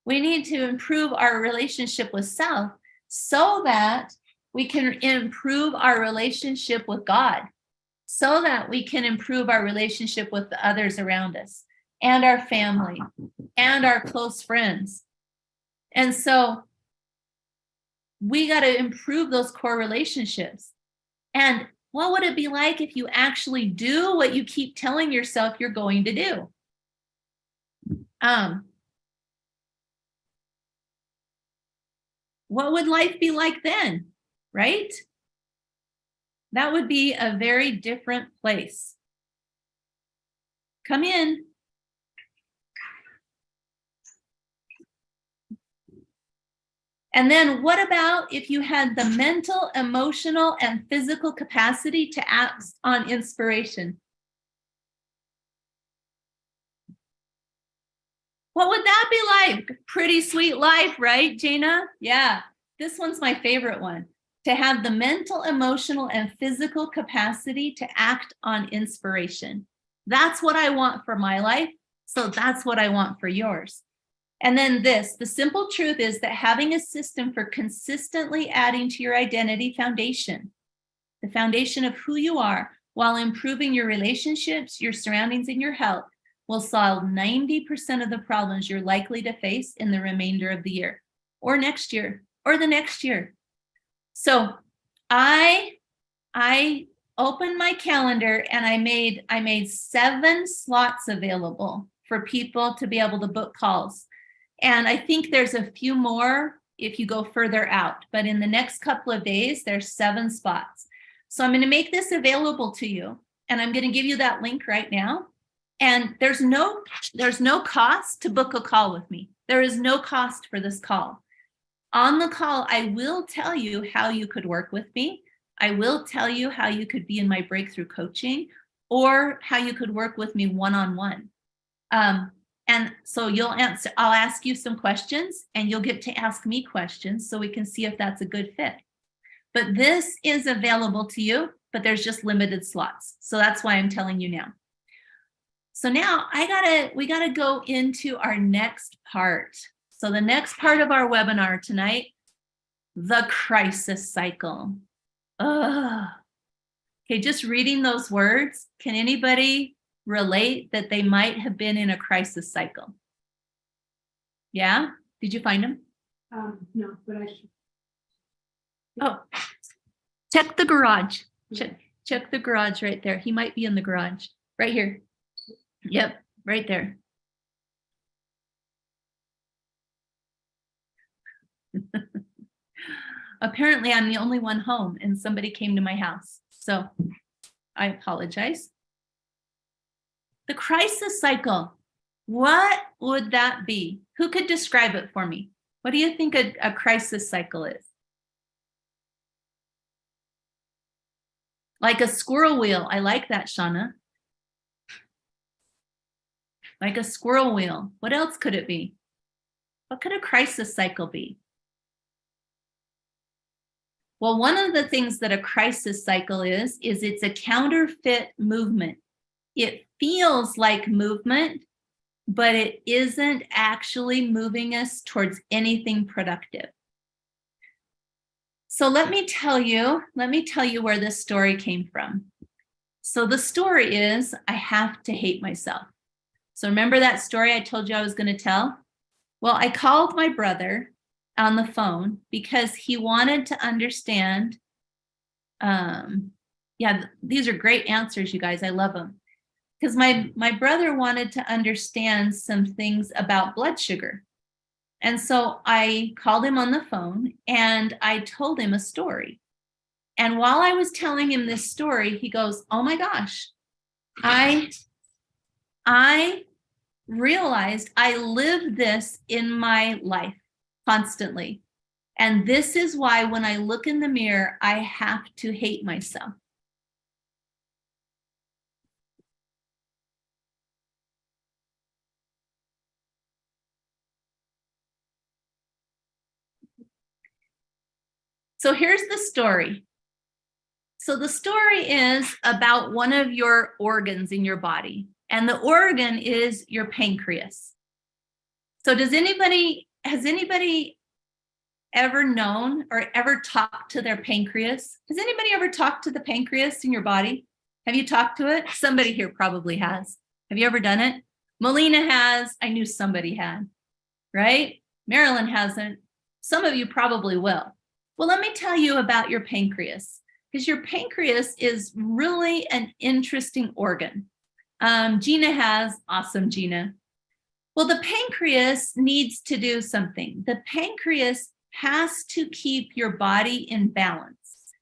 We need to improve our relationship with self so that we can improve our relationship with God, so that we can improve our relationship with the others around us and our family and our close friends. And so we got to improve those core relationships. And what would it be like if you actually do what you keep telling yourself you're going to do? What would life be like then, right? That would be a very different place. Come in. And then what about if you had the mental, emotional, and physical capacity to act on inspiration? What would that be like? Pretty sweet life, right, Jana? Yeah. This one's my favorite one. To have the mental, emotional, and physical capacity to act on inspiration. That's what I want for my life. So that's what I want for yours. And then this, the simple truth is that having a system for consistently adding to your identity foundation, the foundation of who you are, while improving your relationships, your surroundings, and your health, will solve 90% of the problems you're likely to face in the remainder of the year, or next year, or the next year. So I opened my calendar and I made 7 slots available for people to be able to book calls. And I think there's a few more if you go further out, but in the next couple of days, there's 7 spots. So I'm going to make this available to you, and I'm going to give you that link right now. And there's no cost to book a call with me. There is no cost for this call. On the call, I will tell you how you could work with me. I will tell you how you could be in my breakthrough coaching, or how you could work with me one-on-one. And so I'll ask you some questions, and you'll get to ask me questions so we can see if that's a good fit. But this is available to you, but there's just limited slots. So that's why I'm telling you now. So now we gotta go into our next part. So the next part of our webinar tonight, the crisis cycle. Ugh. Okay, just reading those words, can anybody relate that they might have been in a crisis cycle? Yeah? Did you find them? No, but I should. Oh, check the garage. Check the garage right there. He might be in the garage. Right here. Yep, right there. Apparently, I'm the only one home and somebody came to my house. So I apologize. The crisis cycle. What would that be? Who could describe it for me? What do you think a crisis cycle is? Like a squirrel wheel. I like that, Shauna. Like a squirrel wheel. What else could it be? What could a crisis cycle be? Well, one of the things that a crisis cycle is it's a counterfeit movement. It feels like movement, but it isn't actually moving us towards anything productive. So let me tell you where this story came from. So the story is, I have to hate myself. So remember that story I told you I was going to tell? Well, I called my brother on the phone because he wanted to understand. Yeah, these are great answers, you guys. I love them. Because my brother wanted to understand some things about blood sugar. And so I called him on the phone and I told him a story. And while I was telling him this story, he goes, oh my gosh, I realized I live this in my life constantly. And this is why when I look in the mirror, I have to hate myself. So here's the story. So the story is about one of your organs in your body, and the organ is your pancreas. So has anybody ever known or ever talked to their pancreas? Has anybody ever talked to the pancreas in your body? Have you talked to it? Somebody here probably has. Have you ever done it? Melina has. I knew somebody had, right? Marilyn hasn't. Some of you probably will. Well, let me tell you about your pancreas, because your pancreas is really an interesting organ. Gina has. Awesome, Gina. Well, the pancreas needs to do something. The pancreas has to keep your body in balance.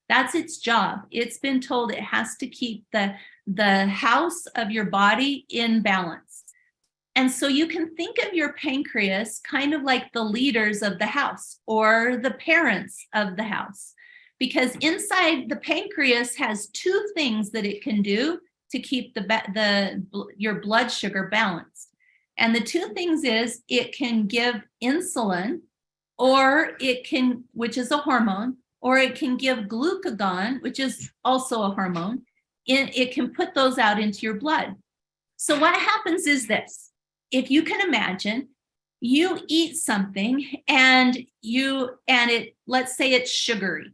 That's its job. It's been told it has to keep the house of your body in balance. And so you can think of your pancreas kind of like the leaders of the house or the parents of the house, because inside the pancreas has 2 things that it can do to keep your blood sugar balanced. And the 2 things is it can give insulin, or it can, which is a hormone, or it can give glucagon, which is also a hormone. It can put those out into your blood. So what happens is this: if you can imagine, you eat something and let's say it's sugary,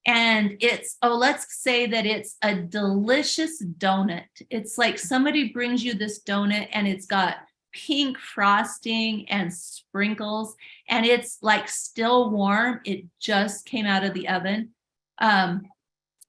and let's say that it's a delicious donut. It's like somebody brings you this donut and it's got pink frosting and sprinkles, and it's like still warm. It just came out of the oven,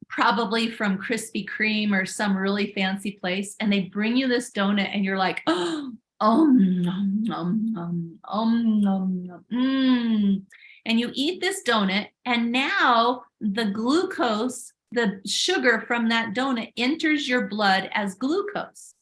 probably from Krispy Kreme or some really fancy place, and they bring you this donut and you're like, oh, nom, nom, nom, nom, nom. And you eat this donut, and now the glucose, the sugar from that donut, enters your blood as glucose.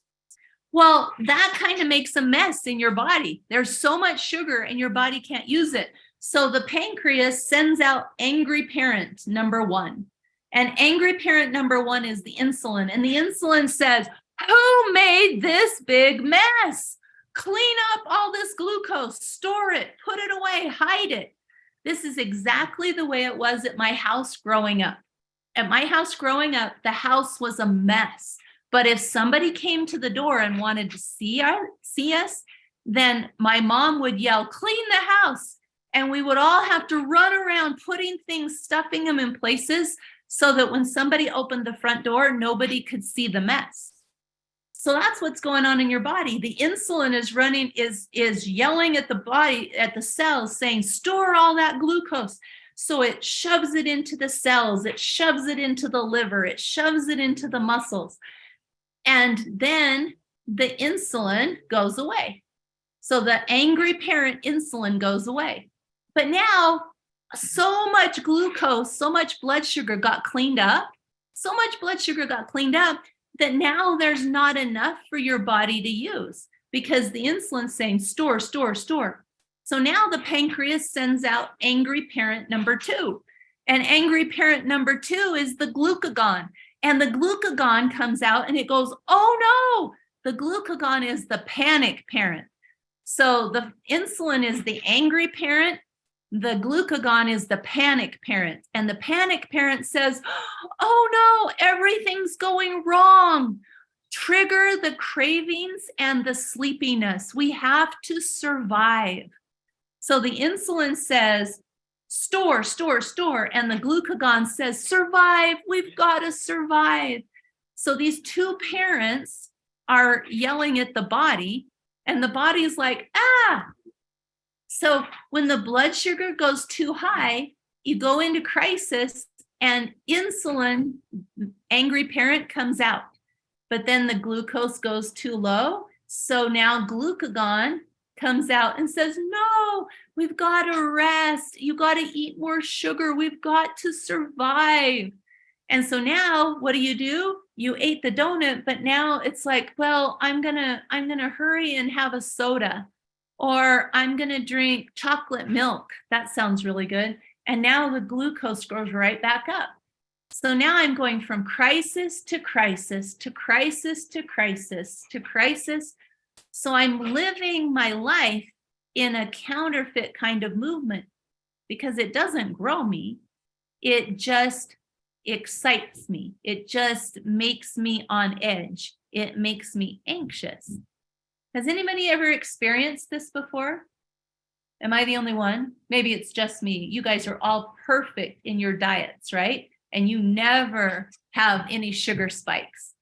Well, that kind of makes a mess in your body. There's so much sugar and your body can't use it. So the pancreas sends out angry parent number one. And angry parent number one is the insulin. And the insulin says, who made this big mess? Clean up all this glucose, store it, put it away, hide it. This is exactly the way it was at my house growing up. At my house growing up, the house was a mess. But if somebody came to the door and wanted to see us, then my mom would yell, clean the house. And we would all have to run around putting things, stuffing them in places so that when somebody opened the front door, nobody could see the mess. So that's what's going on in your body. The insulin is yelling at the body, at the cells, saying, store all that glucose. So it shoves it into the cells, it shoves it into the liver, it shoves it into the muscles. And then the insulin goes away. So the angry parent insulin goes away. But now so much glucose, so much blood sugar got cleaned up, that now there's not enough for your body to use because the insulin's saying store, store, store. So now the pancreas sends out angry parent number two. And angry parent number two is the glucagon. And the glucagon comes out and it goes, oh no, the glucagon is the panic parent. So the insulin is the angry parent. The glucagon is the panic parent. And the panic parent says, oh no, everything's going wrong. Trigger the cravings and the sleepiness. We have to survive. So the insulin says, store, store, store. And the glucagon says, survive. We've got to survive. So these two parents are yelling at the body, and the body is like, ah. So when the blood sugar goes too high, you go into crisis, and insulin, angry parent, comes out. But then the glucose goes too low. So now glucagon comes out and says, no, we've got to rest. You got to eat more sugar. We've got to survive. And so now what do? You ate the donut, but now it's like, well, I'm gonna hurry and have a soda, or I'm gonna drink chocolate milk. That sounds really good. And now the glucose goes right back up. So now I'm going from crisis to crisis to crisis to crisis to crisis. So I'm living my life in a counterfeit kind of movement because it doesn't grow me. It just excites me. It just makes me on edge. It makes me anxious. Has anybody ever experienced this before? Am I the only one? Maybe it's just me. You guys are all perfect in your diets, right? And you never have any sugar spikes.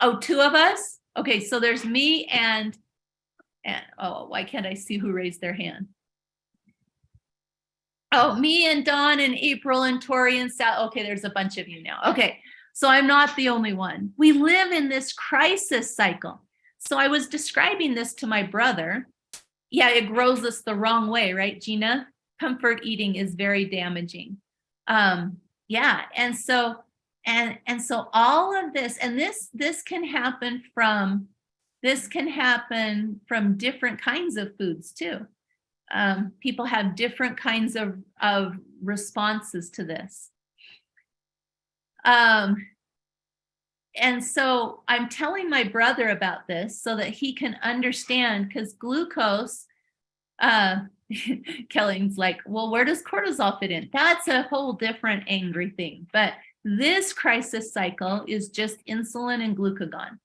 Oh, two of us? Okay, so there's me and oh, why can't I see who raised their hand? Oh, me and Dawn and April and Tori and Sal. Okay, there's a bunch of you now. Okay, so I'm not the only one. We live in this crisis cycle. So I was describing this to my brother. Yeah, it grows us the wrong way, right, Gina? Comfort eating is very damaging. Yeah, and so all of this, and this can happen from different kinds of foods too. People have different kinds of responses to this. And so I'm telling my brother about this so that he can understand, because glucose, Kelling's like, well, where does cortisol fit in? That's a whole different angry thing. But this crisis cycle is just insulin and glucagon.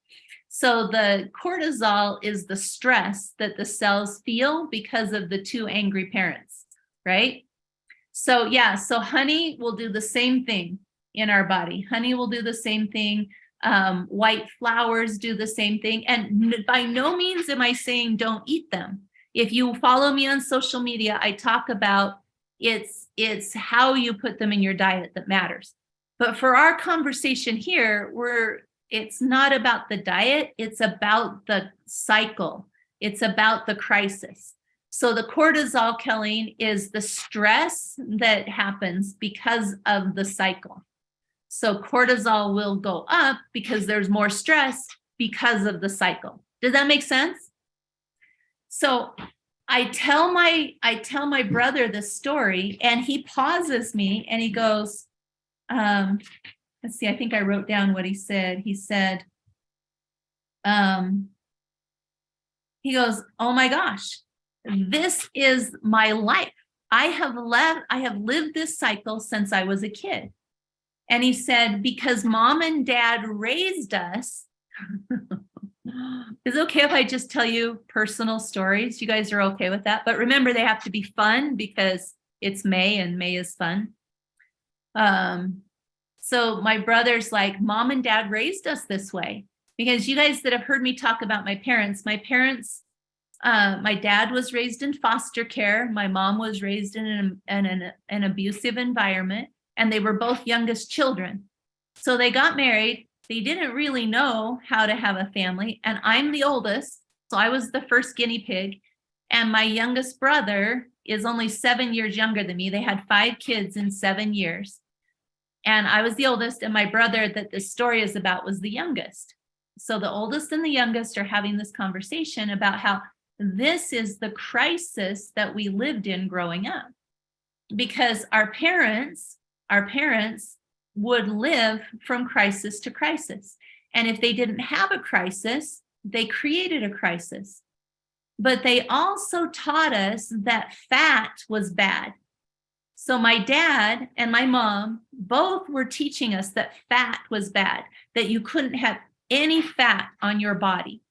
So the cortisol is the stress that the cells feel because of the two angry parents, right? So yeah, so honey will do the same thing in our body. Honey will do the same thing. White flowers do the same thing. And by no means am I saying don't eat them. If you follow me on social media, I talk about it's how you put them in your diet that matters. But for our conversation here, it's not about the diet, it's about the cycle. It's about the crisis. So the cortisol, Kelly, is the stress that happens because of the cycle. So cortisol will go up because there's more stress because of the cycle. Does that make sense? So I tell my brother this story, and he pauses me and he goes, let's see, I think I wrote down what he said. He said, he goes, oh my gosh, this is my life. I have lived this cycle since I was a kid. And he said, because mom and dad raised us. Is it okay if I just tell you personal stories? You guys are okay with that? But remember, they have to be fun because it's May and May is fun. So my brother's like, mom and dad raised us this way. Because you guys that have heard me talk about my parents, my dad was raised in foster care. My mom was raised in an abusive environment, and they were both youngest children. So they got married. They didn't really know how to have a family. And I'm the oldest, so I was the first guinea pig. And my youngest brother is only 7 years younger than me. They had 5 kids in 7 years. And I was the oldest, and my brother that this story is about was the youngest. So the oldest and the youngest are having this conversation about how this is the crisis that we lived in growing up. Because our parents would live from crisis to crisis. And if they didn't have a crisis, they created a crisis. But they also taught us that fat was bad. So my dad and my mom both were teaching us that fat was bad, that you couldn't have any fat on your body.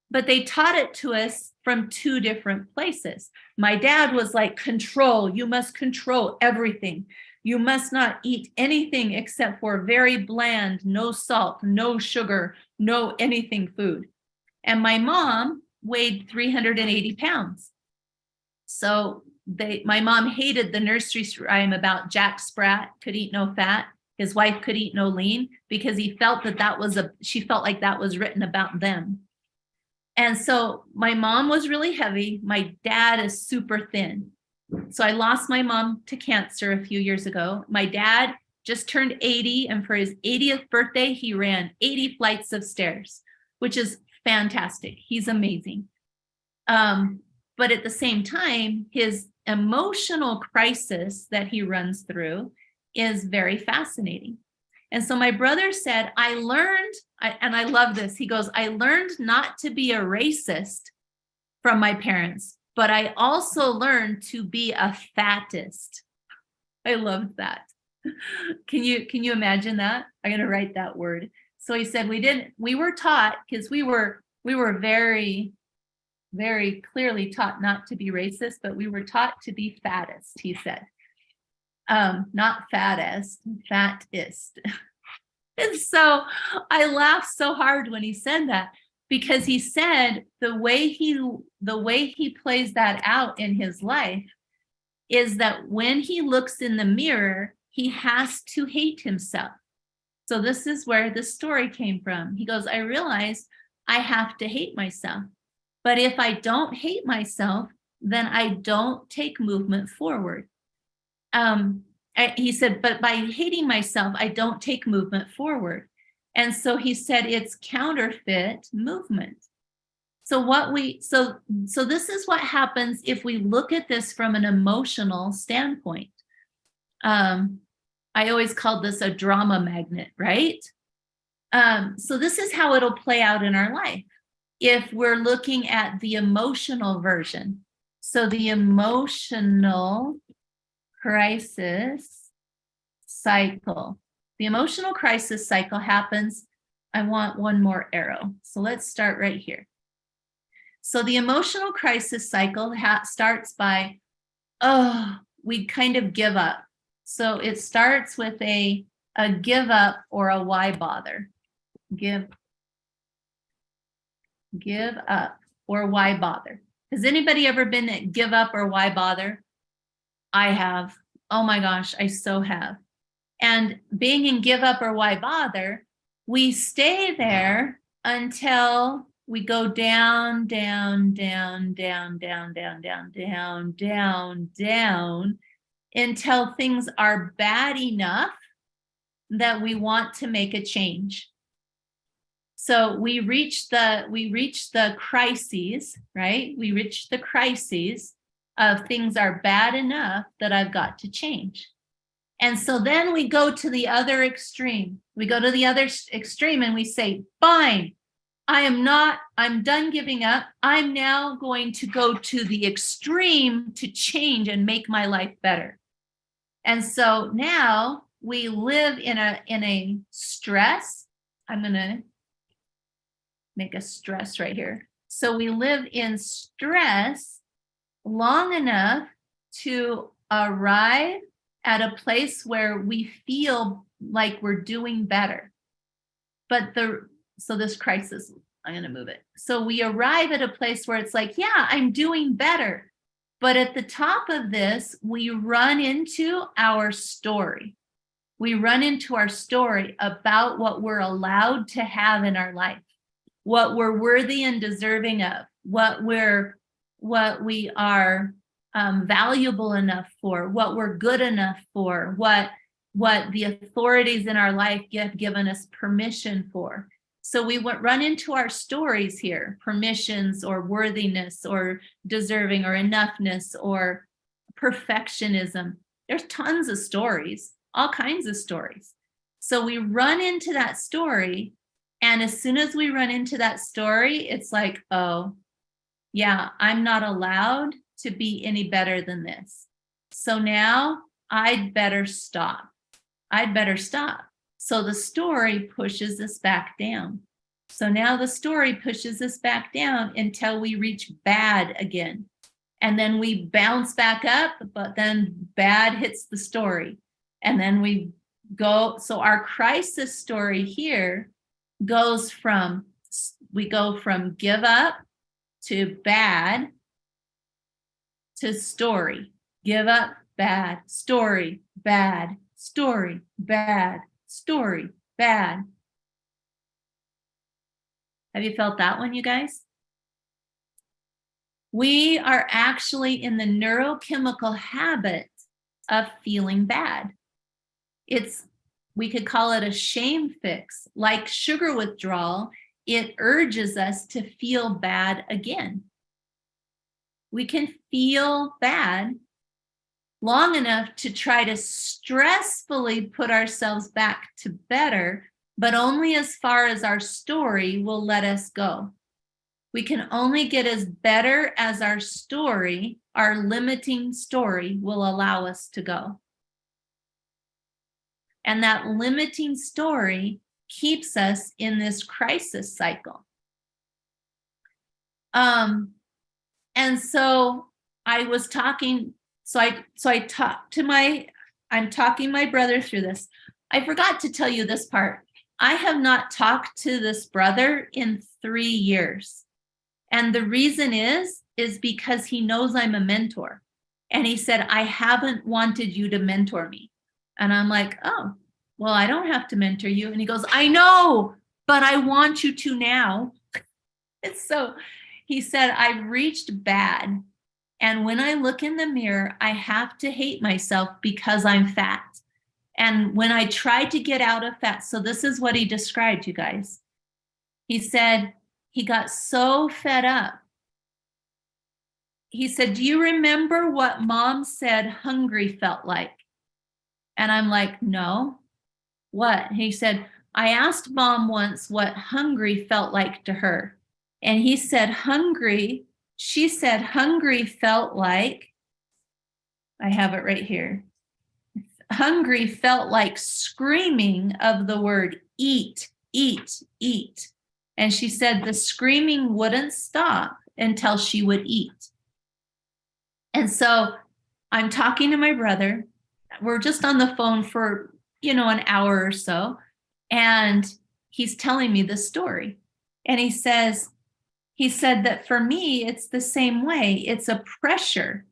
But they taught it to us from 2 different places. My dad was like, control, you must control everything. You must not eat anything except for very bland, no salt, no sugar, no anything food. And my mom weighed 380 pounds. So my mom hated the nursery rhyme about Jack Sprat could eat no fat. His wife could eat no lean, because he felt she felt like that was written about them. And so my mom was really heavy. My dad is super thin. So I lost my mom to cancer a few years ago. My dad just turned 80, and for his 80th birthday, he ran 80 flights of stairs, which is fantastic. He's amazing. But at the same time, his emotional crisis that he runs through is very fascinating. And so my brother said, I learned, and I love this. He goes, I learned not to be a racist from my parents, but I also learned to be a fattest. I love that. Can you imagine that? I'm going to write that word. So he said, we were taught, because we were very, very clearly taught not to be racist, but we were taught to be fattest, he said. Not fattest, fattest. And so I laughed so hard when he said that, because he said the way he plays that out in his life is that when he looks in the mirror, he has to hate himself. So this is where the story came from. He goes, I realized I have to hate myself. But if I don't hate myself, then I don't take movement forward. He said, but by hating myself, I don't take movement forward. And so he said, it's counterfeit movement. So this is what happens if we look at this from an emotional standpoint. I always called this a drama magnet, right? So this is how it'll play out in our life. If we're looking at the emotional version, So the emotional crisis cycle. The emotional crisis cycle happens. I want one more arrow. So let's start right here. So the emotional crisis cycle starts by, oh, we kind of give up. So it starts with a give up or a why bother. Give up or why bother. Has anybody ever been at give up or why bother? I have. Oh my gosh, I so have. And being in give up or why bother, we stay there until we go down, down, down, down, down, down, down, down, down, down, until things are bad enough that we want to make a change. So we reach the crises, right? We reach the crises of things are bad enough that I've got to change. And so then we go to the other extreme. We go to the other extreme and we say, fine, I'm done giving up. I'm now going to go to the extreme to change and make my life better. And so now we live in a stress. I'm going to make a stress right here. So we live in stress long enough to arrive at a place where we feel like we're doing better. So this crisis, I'm going to move it. So we arrive at a place where it's like, yeah, I'm doing better. But at the top of this, we run into our story. We run into our story about what we're allowed to have in our life, what we're worthy and deserving of, what we are valuable enough for, what we're good enough for, what the authorities in our life have given us permission for. So we run into our stories here, permissions or worthiness or deserving or enoughness or perfectionism. There's tons of stories, all kinds of stories. So we run into that story, and as soon as we run into that story, it's like, oh, yeah, I'm not allowed to be any better than this. So now I'd better stop. So the story pushes us back down. So now the story pushes us back down until we reach bad again. And then we bounce back up, but then bad hits the story. And then we go, so our crisis story here we go from give up to bad to story. Give up, bad, story, bad, story, bad, story, bad. Have you felt that one, you guys? We are actually in the neurochemical habit of feeling bad. We could call it a shame fix. Like sugar withdrawal, it urges us to feel bad again. We can feel bad long enough to try to stressfully put ourselves back to better, but only as far as our story will let us go. We can only get as better as our story, our limiting story, will allow us to go. And that limiting story keeps us in this crisis cycle. And so I was talking, I'm talking my brother through this. I forgot to tell you this part. I have not talked to this brother in 3 years. And the reason is because he knows I'm a mentor. And he said, I haven't wanted you to mentor me. And I'm like, oh, well, I don't have to mentor you. And he goes, I know, but I want you to now. And so he said, I've reached bad. And when I look in the mirror, I have to hate myself because I'm fat. And when I tried to get out of fat, so this is what he described, you guys. He said he got so fed up. He said, do you remember what mom said hungry felt like? And I'm like, no. What? He said, I asked mom once what hungry felt like to her. And he said, hungry, she said hungry felt like, I have it right here. Hungry felt like screaming of the word eat, eat, eat. And she said the screaming wouldn't stop until she would eat. And so I'm talking to my brother. We're just on the phone for, an hour or so. And he's telling me the story. And he said that for me, it's the same way. It's a pressure.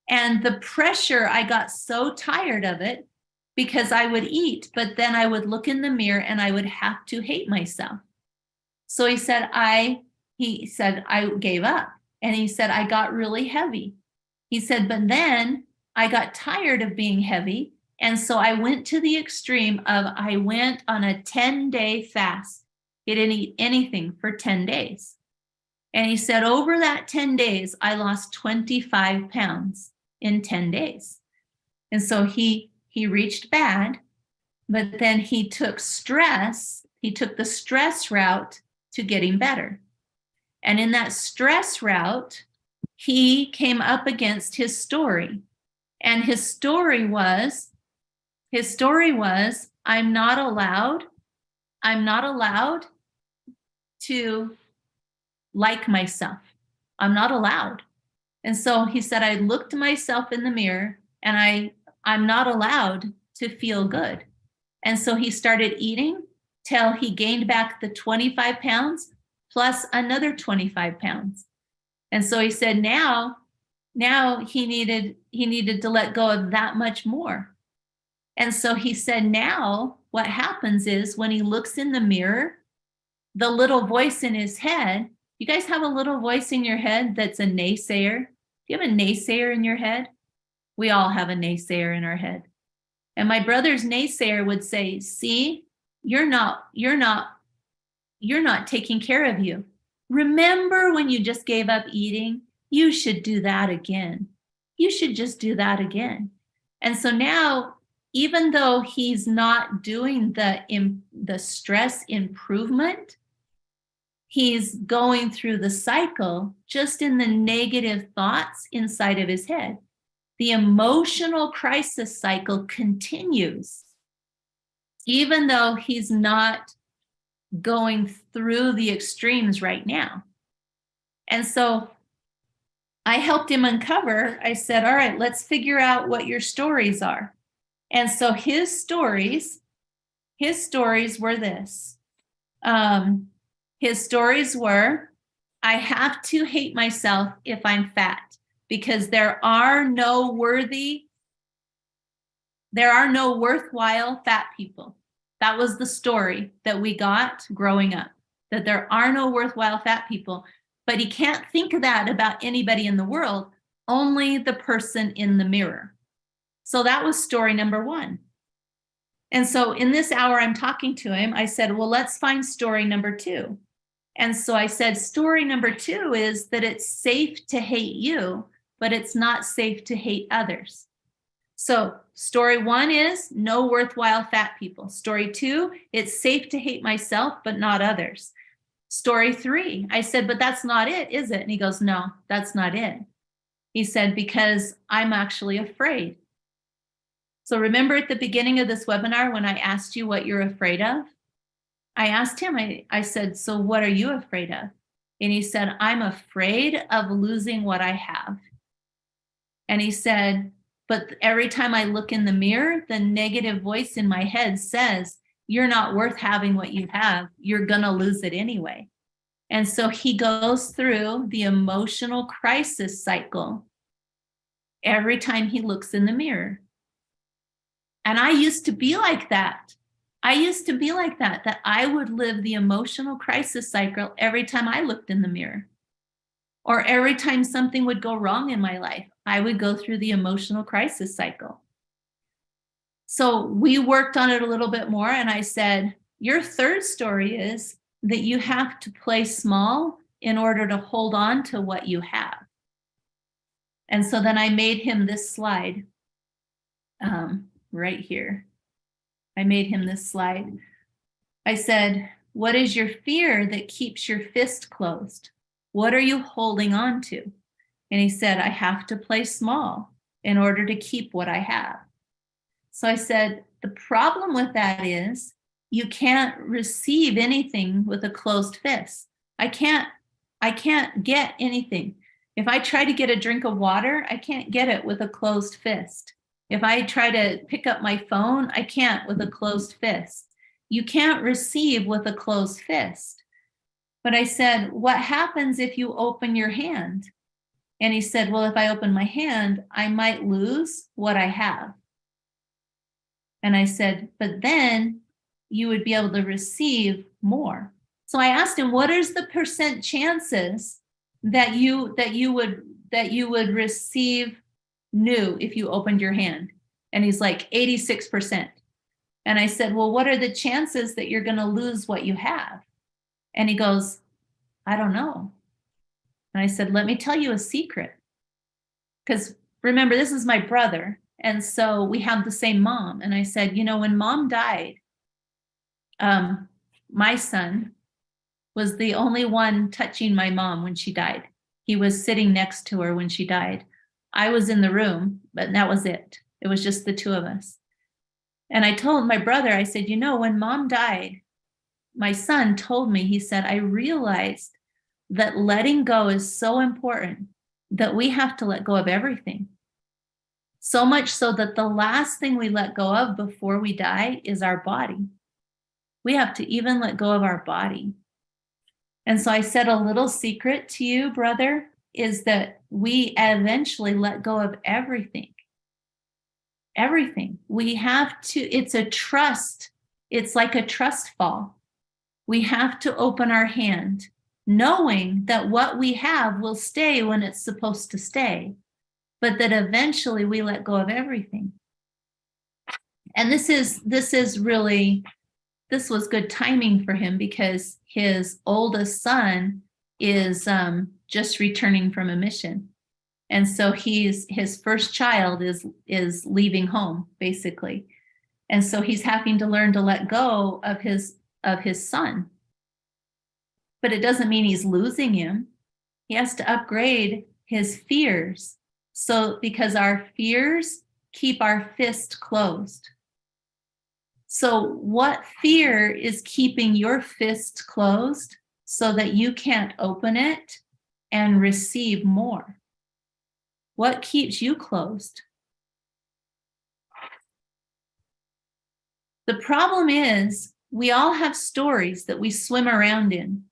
And the pressure, I got so tired of it because I would eat, but then I would look in the mirror and I would have to hate myself. So he said, I gave up. And he said, I got really heavy. He said, but then I got tired of being heavy. And so I went to the extreme of I went on a 10-day fast. He didn't eat anything for 10 days. And he said, over that 10 days, I lost 25 pounds in 10 days. And so he reached bad, but then he took the stress route to getting better. And in that stress route, he came up against his story. And his story was, I'm not allowed to like myself. I'm not allowed. And so he said, I looked myself in the mirror and I'm not allowed to feel good. And so he started eating till he gained back the 25 pounds plus another 25 pounds. And so he said, now he needed to let go of that much more. And so he said, now what happens is when he looks in the mirror, the little voice in his head, you guys have a little voice in your head that's a naysayer? Do you have a naysayer in your head? We all have a naysayer in our head. And my brother's naysayer would say, see, you're not taking care of you. Remember when you just gave up eating? You should do that again. You should just do that again. And so now, even though he's not doing the stress improvement, he's going through the cycle just in the negative thoughts inside of his head. The emotional crisis cycle continues, even though he's not going through the extremes right now. And so I helped him uncover. I said, all right, let's figure out what your stories are. And so his stories were this. His stories were, I have to hate myself if I'm fat because there are no worthwhile fat people. That was the story that we got growing up, that there are no worthwhile fat people. But he can't think of that about anybody in the world, only the person in the mirror. So that was story number one. And so in this hour I'm talking to him, I said, well, let's find story number two. And so I said, story number two is that it's safe to hate you, but it's not safe to hate others. So story one is no worthwhile fat people. Story two, it's safe to hate myself, but not others. Story three, I said, but that's not it, is it? And he goes, no, that's not it. He said, because I'm actually afraid. So remember at the beginning of this webinar when I asked you what you're afraid of? I asked him, I said, so what are you afraid of? And he said, I'm afraid of losing what I have. And he said, but every time I look in the mirror, the negative voice in my head says, you're not worth having what you have. You're going to lose it anyway. And so he goes through the emotional crisis cycle every time he looks in the mirror. And I used to be like that. That I would live the emotional crisis cycle every time I looked in the mirror. Or every time something would go wrong in my life, I would go through the emotional crisis cycle. So we worked on it a little bit more. And I said, your third story is that you have to play small in order to hold on to what you have. And so then I made him this slide right here. I made him this slide. I said, what is your fear that keeps your fist closed? What are you holding on to? And he said, I have to play small in order to keep what I have. So I said, the problem with that is you can't receive anything with a closed fist. I can't get anything. If I try to get a drink of water, I can't get it with a closed fist. If I try to pick up my phone, I can't with a closed fist. You can't receive with a closed fist. But I said, what happens if you open your hand? And he said, well, if I open my hand, I might lose what I have. And I said, but then you would be able to receive more. So I asked him, what is the percent chances that you would receive new if you opened your hand? And he's like 86%. And I said, well, what are the chances that you're going to lose what you have? And he goes, I don't know. And I said, let me tell you a secret. Because remember, this is my brother. And so we have the same mom. And I said, you know, when mom died, my son was the only one touching my mom when she died. He was sitting next to her when she died. I was in the room, but that was it. It was just the two of us. And I told my brother, I said, you know, when mom died, my son told me, he said, I realized that letting go is so important that we have to let go of everything. So much so that the last thing we let go of before we die is our body. We have to even let go of our body. And so I said, a little secret to you, brother, is that we eventually let go of everything. Everything. We have to, it's a trust. It's like a trust fall. We have to open our hand, knowing that what we have will stay when it's supposed to stay, but that eventually we let go of everything. And this was good timing for him because his oldest son is just returning from a mission. And so his first child is leaving home, basically. And so he's having to learn to let go of his son. But it doesn't mean he's losing him. He has to upgrade his fears. So because our fears keep our fist closed. So what fear is keeping your fist closed so that you can't open it and receive more? What keeps you closed? The problem is we all have stories that we swim around in.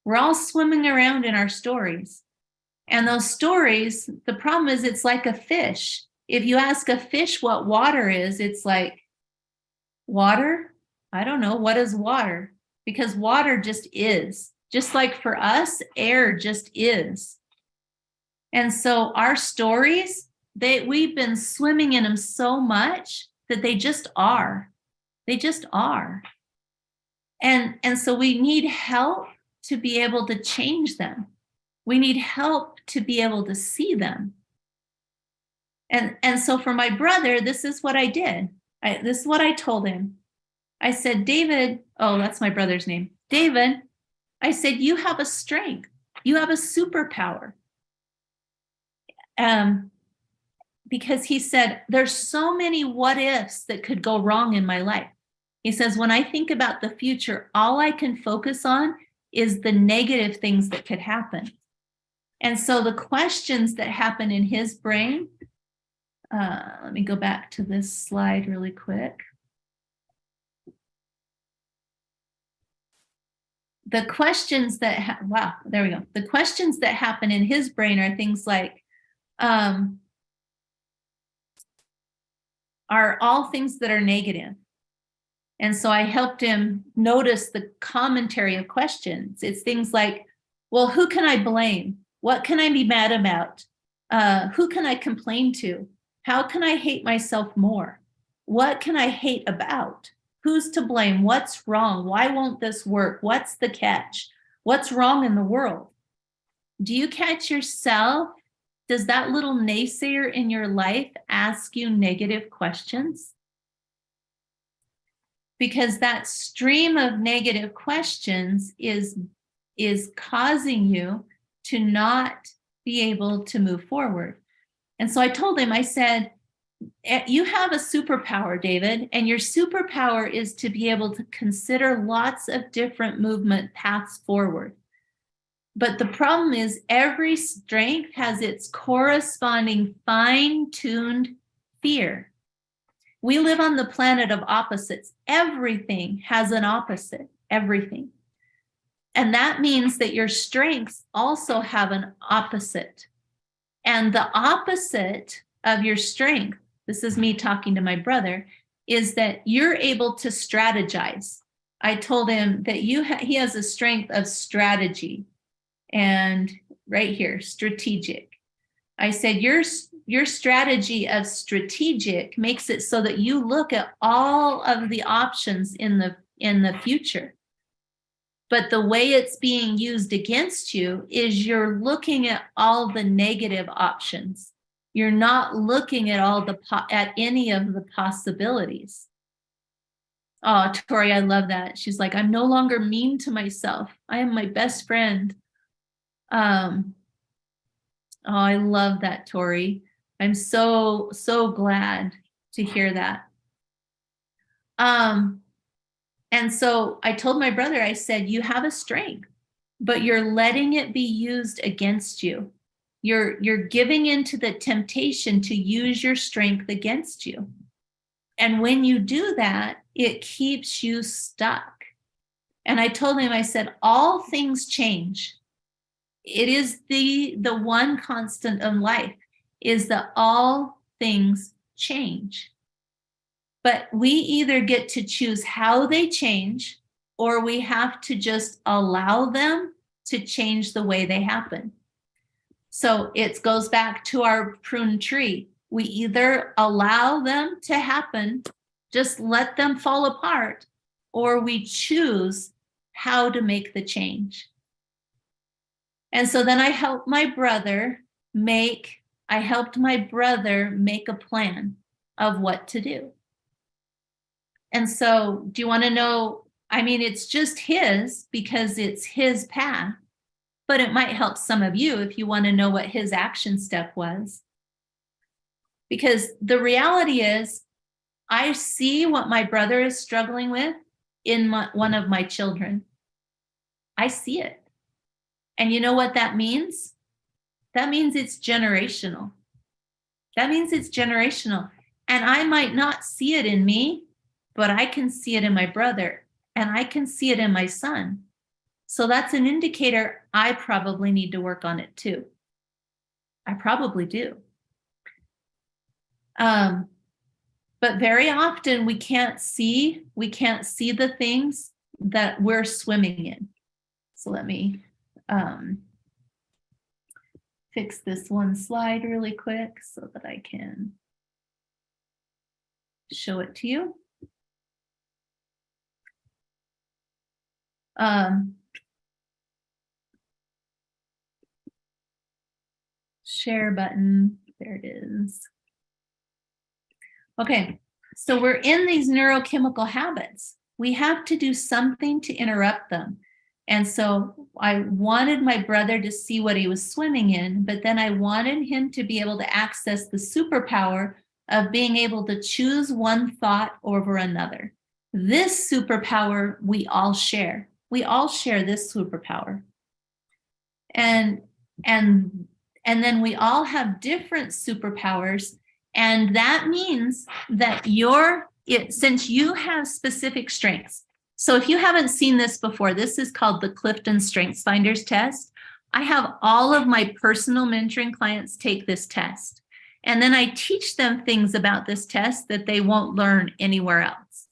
We're all swimming around in our stories. And those stories, the problem is it's like a fish. If you ask a fish what water is, it's like, water? I don't know. What is water? Because water just is. Just like for us, air just is. And so our stories, we've been swimming in them so much that they just are. They just are. And so we need help to be able to change them. We need help to be able to see them. And so for my brother, this is what I did. This is what I told him. I said, David, oh, that's my brother's name. David, I said, you have a strength. You have a superpower. Because he said, there's so many what ifs that could go wrong in my life. He says, when I think about the future, all I can focus on is the negative things that could happen. And so the questions that happen in his brain, let me go back to this slide really quick. The questions that, wow, there we go. The questions that happen in his brain are things like, are all things that are negative. And so I helped him notice the commentary of questions. It's things like, well, who can I blame? What can I be mad about? Who can I complain to? How can I hate myself more? What can I hate about? Who's to blame? What's wrong? Why won't this work? What's the catch? What's wrong in the world? Do you catch yourself? Does that little naysayer in your life ask you negative questions? Because that stream of negative questions is causing you to not be able to move forward. And so I told him, I said, you have a superpower, David, and your superpower is to be able to consider lots of different movement paths forward. But the problem is every strength has its corresponding fine-tuned fear. We live on the planet of opposites. Everything has an opposite, everything. And that means that your strengths also have an opposite. And the opposite of your strength, this is me talking to my brother, is that you're able to strategize. I told him that he has a strength of strategy. And right here, strategic. I said, your strategy of strategic makes it so that you look at all of the options in the future. But the way it's being used against you is you're looking at all the negative options. You're not looking at at any of the possibilities. Oh, Tori, I love that. She's like, I'm no longer mean to myself. I am my best friend. Oh, I love that, Tori. I'm so glad to hear that. And so I told my brother, I said, you have a strength, but you're letting it be used against you. You're giving into the temptation to use your strength against you. And when you do that, it keeps you stuck. And I told him, I said, all things change. It is the one constant of life is that all things change. But we either get to choose how they change, or we have to just allow them to change the way they happen. So it goes back to our prune tree. We either allow them to happen, just let them fall apart, or we choose how to make the change. And so then I helped my brother make a plan of what to do. And so do you want to know? I mean, it's just his because it's his path, but it might help some of you if you want to know what his action step was. Because the reality is, I see what my brother is struggling with in one of my children. I see it. And you know what that means? That means it's generational. That means it's generational. And I might not see it in me, but I can see it in my brother, and I can see it in my son. So that's an indicator I probably need to work on it too. I probably do. But very often we can't see the things that we're swimming in. So let me fix this one slide really quick so that I can show it to you. Share button, there it is. Okay, so we're in these neurochemical habits. We have to do something to interrupt them. And so I wanted my brother to see what he was swimming in, but then I wanted him to be able to access the superpower of being able to choose one thought over another. This superpower we all share. We all share this superpower. And then we all have different superpowers. And that means that since you have specific strengths. So if you haven't seen this before, this is called the Clifton Strengths Finders test. I have all of my personal mentoring clients take this test. And then I teach them things about this test that they won't learn anywhere else.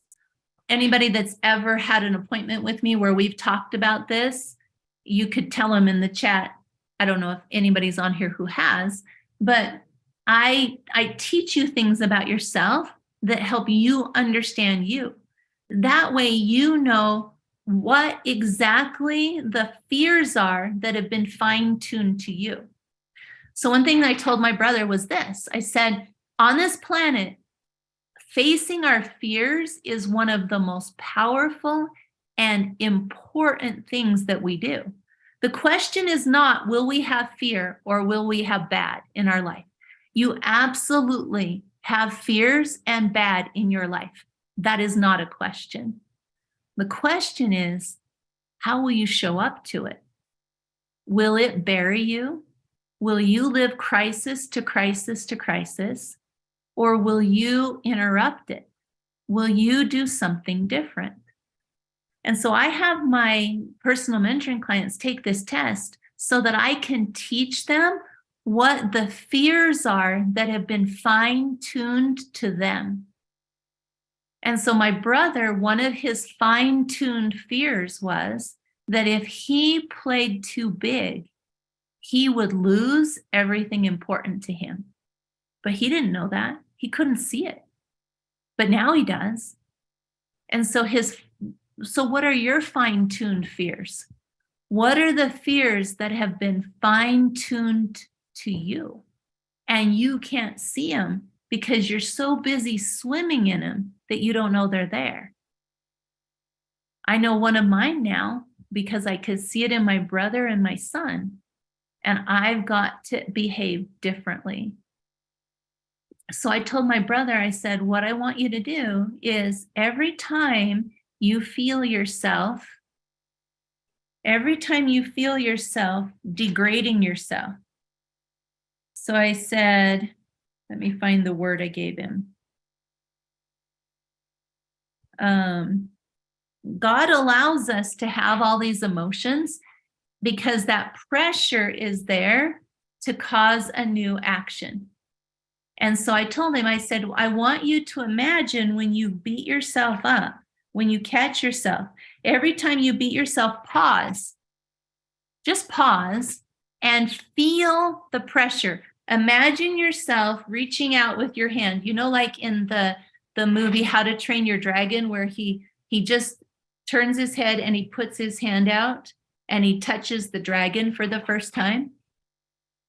Anybody that's ever had an appointment with me where we've talked about this, you could tell them in the chat. I don't know if anybody's on here who has, but I teach you things about yourself that help you understand you. That way you know what exactly the fears are that have been fine-tuned to you. So one thing that I told my brother was this. I said, on this planet, facing our fears is one of the most powerful and important things that we do. The question is not, will we have fear or will we have bad in our life? You absolutely have fears and bad in your life. That is not a question. The question is, how will you show up to it? Will it bury you? Will you live crisis to crisis to crisis? Or will you interrupt it? Will you do something different? And so I have my personal mentoring clients take this test so that I can teach them what the fears are that have been fine-tuned to them. And so my brother, one of his fine-tuned fears was that if he played too big, he would lose everything important to him. But he didn't know that. He couldn't see it. But now he does. And so what are your fine-tuned fears? What are the fears that have been fine-tuned to you? And you can't see them because you're so busy swimming in them that you don't know they're there. I know one of mine now because I could see it in my brother and my son, and I've got to behave differently. So I told my brother, I said, what I want you to do is every time you feel yourself degrading yourself. So I said, let me find the word I gave him. God allows us to have all these emotions because that pressure is there to cause a new action. And so I told him, I said, I want you to imagine when you beat yourself up, when you catch yourself, every time you beat yourself, pause. Just pause and feel the pressure. Imagine yourself reaching out with your hand, like in the movie How to Train Your Dragon, where he just turns his head and he puts his hand out and he touches the dragon for the first time.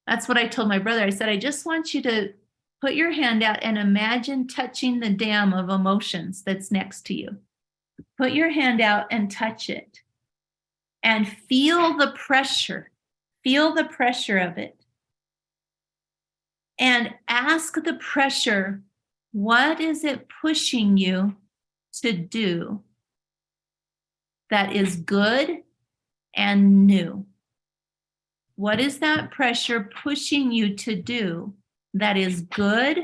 That's what I told my brother. I said, I just want you to put your hand out and imagine touching the dam of emotions that's next to you. Put your hand out and touch it and feel the pressure. Feel the pressure of it. And ask the pressure, what is it pushing you to do that is good and new? What is that pressure pushing you to do that is good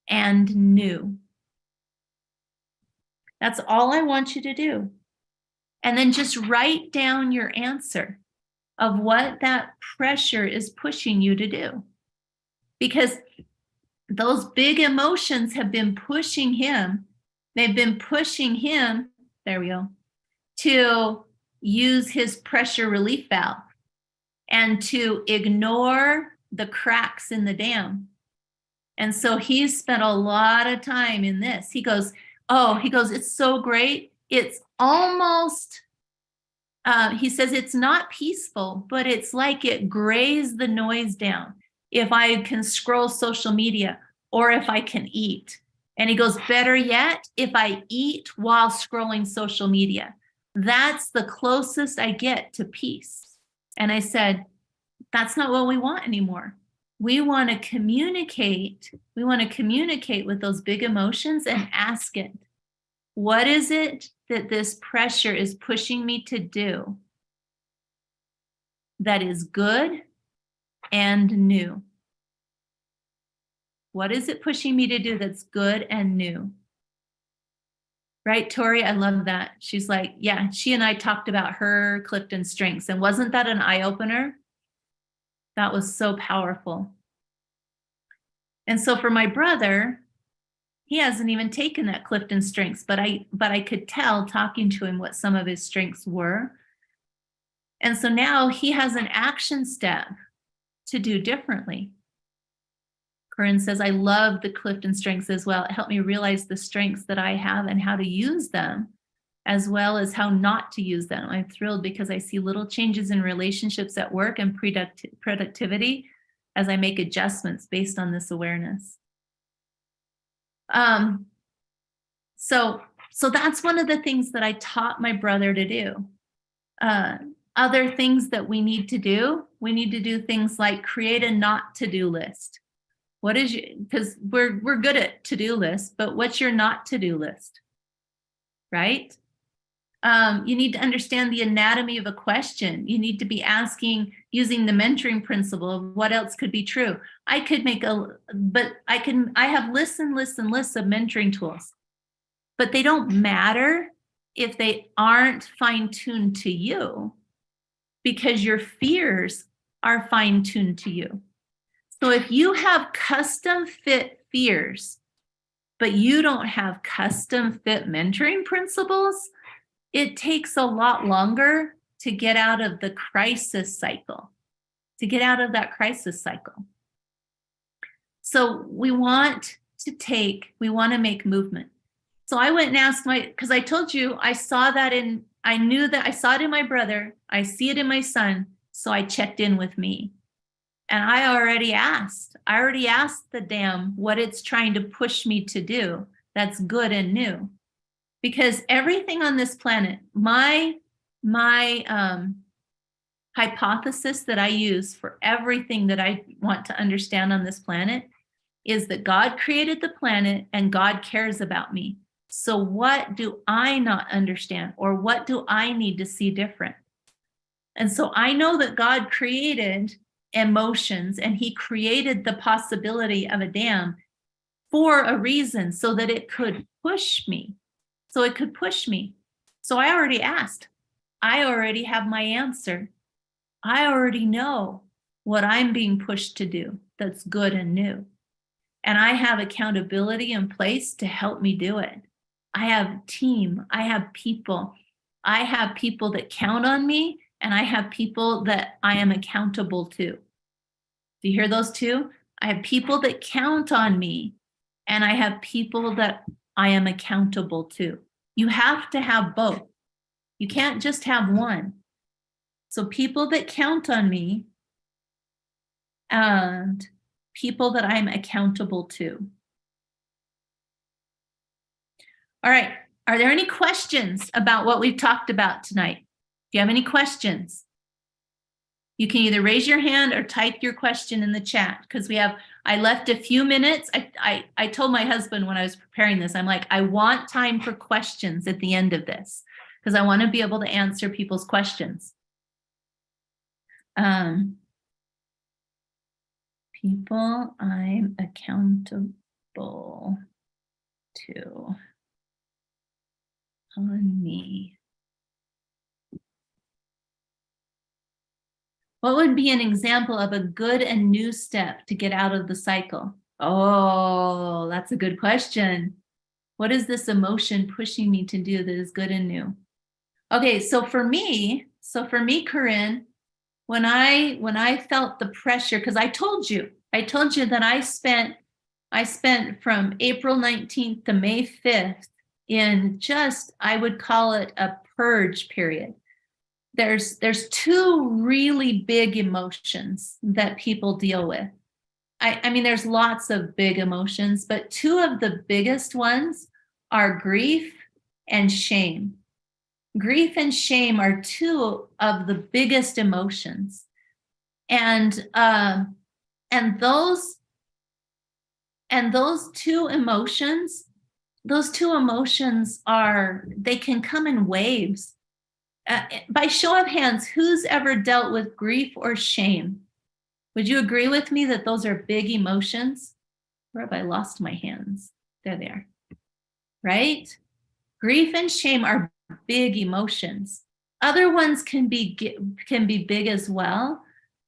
and new? That's all I want you to do. And then just write down your answer of what that pressure is pushing you to do. Because those big emotions have been pushing him. They've been pushing him, there we go, to use his pressure relief valve and to ignore the cracks in the dam. And so he's spent a lot of time in this. He goes, it's so great. It's almost, he says, it's not peaceful, but it's like it grays the noise down. If I can scroll social media or if I can eat. And he goes, better yet, if I eat while scrolling social media, that's the closest I get to peace. And I said, that's not what we want anymore. We want to communicate. We want to communicate with those big emotions and ask it, what is it that this pressure is pushing me to do that is good and new? What is it pushing me to do that's good and new? Right, Tori? I love that. She's like, yeah, she and I talked about her Clifton strengths. And wasn't that an eye-opener? That was so powerful. And so for my brother, he hasn't even taken that Clifton strengths, but I could tell talking to him what some of his strengths were. And so now he has an action step to do differently. Corinne says, I love the Clifton strengths as well. It helped me realize the strengths that I have and how to use them, as well as how not to use them. I'm thrilled because I see little changes in relationships at work and productivity as I make adjustments based on this awareness. So that's one of the things that I taught my brother to do. other things that we need to do. We need to do things like create a not to-do list. What is your, because we're good at to-do lists, but what's your not to-do list? Right? You need to understand the anatomy of a question. You need to be asking using the mentoring principle of what else could be true. I have lists and lists and lists of mentoring tools, but they don't matter if they aren't fine-tuned to you, because your fears are fine-tuned to you. So if you have custom fit fears, but you don't have custom fit mentoring principles, it takes a lot longer to get out of the crisis cycle, to get out of that crisis cycle. So we want to make movement. So I went and asked because I told you, I saw it in my brother, I see it in my son, so I checked in with me. And I already asked the dam what it's trying to push me to do that's good and new. Because everything on this planet, my hypothesis that I use for everything that I want to understand on this planet is that God created the planet and God cares about me. So what do I not understand, or what do I need to see different? And so I know that God created emotions and he created the possibility of a dam for a reason, so that it could push me. So I already asked. I already have my answer. I already know what I'm being pushed to do that's good and new. And I have accountability in place to help me do it. I have a team. I have people. I have people that count on me, and I have people that I am accountable to. Do you hear those two? I have people that count on me, and I have people that I am accountable to. You have to have both. You can't just have one. So people that count on me and people that I'm accountable to. All right. Are there any questions about what we've talked about tonight? Do you have any questions? You can either raise your hand or type your question in the chat, because I left a few minutes. I told my husband when I was preparing this, I'm like, I want time for questions at the end of this, because I want to be able to answer people's questions. People I'm accountable to on me. What would be an example of a good and new step to get out of the cycle? Oh, that's a good question. What is this emotion pushing me to do that is good and new? Okay, so for me, Corinne, when I felt the pressure, because I told you that I spent from April 19th to May 5th in just, I would call it a purge period. There's two really big emotions that people deal with. I mean, there's lots of big emotions, but two of the biggest ones are grief and shame. Grief and shame are two of the biggest emotions. And those two emotions, they can come in waves. By show of hands, who's ever dealt with grief or shame? Would you agree with me that those are big emotions? Where have I lost my hands? There they are. Right? Grief and shame are big emotions. Other ones can be big as well,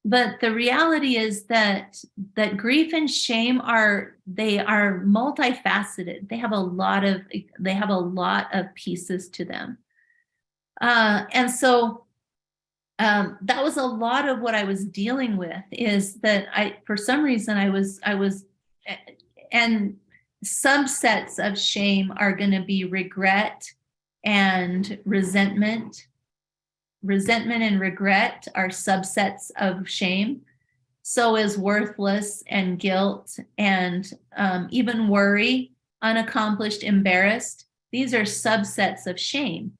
but the reality is that grief and shame are multifaceted. They have a lot of pieces to them. And so that was a lot of what I was dealing with, is that for some reason I was, and subsets of shame are going to be regret and resentment. Resentment and regret are subsets of shame. So is worthless and guilt and even worry, unaccomplished, embarrassed. These are subsets of shame.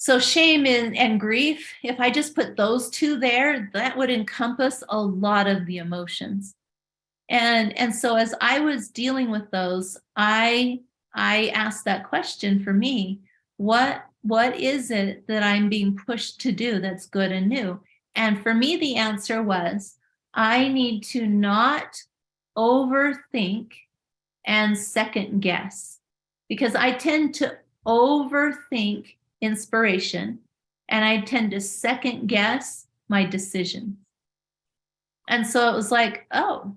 So shame and grief, if I just put those two there, that would encompass a lot of the emotions. And so as I was dealing with those, I asked that question for me, what is it that I'm being pushed to do that's good and new? And for me, the answer was, I need to not overthink and second guess, because I tend to overthink inspiration and I tend to second guess my decisions. And so it was like, oh,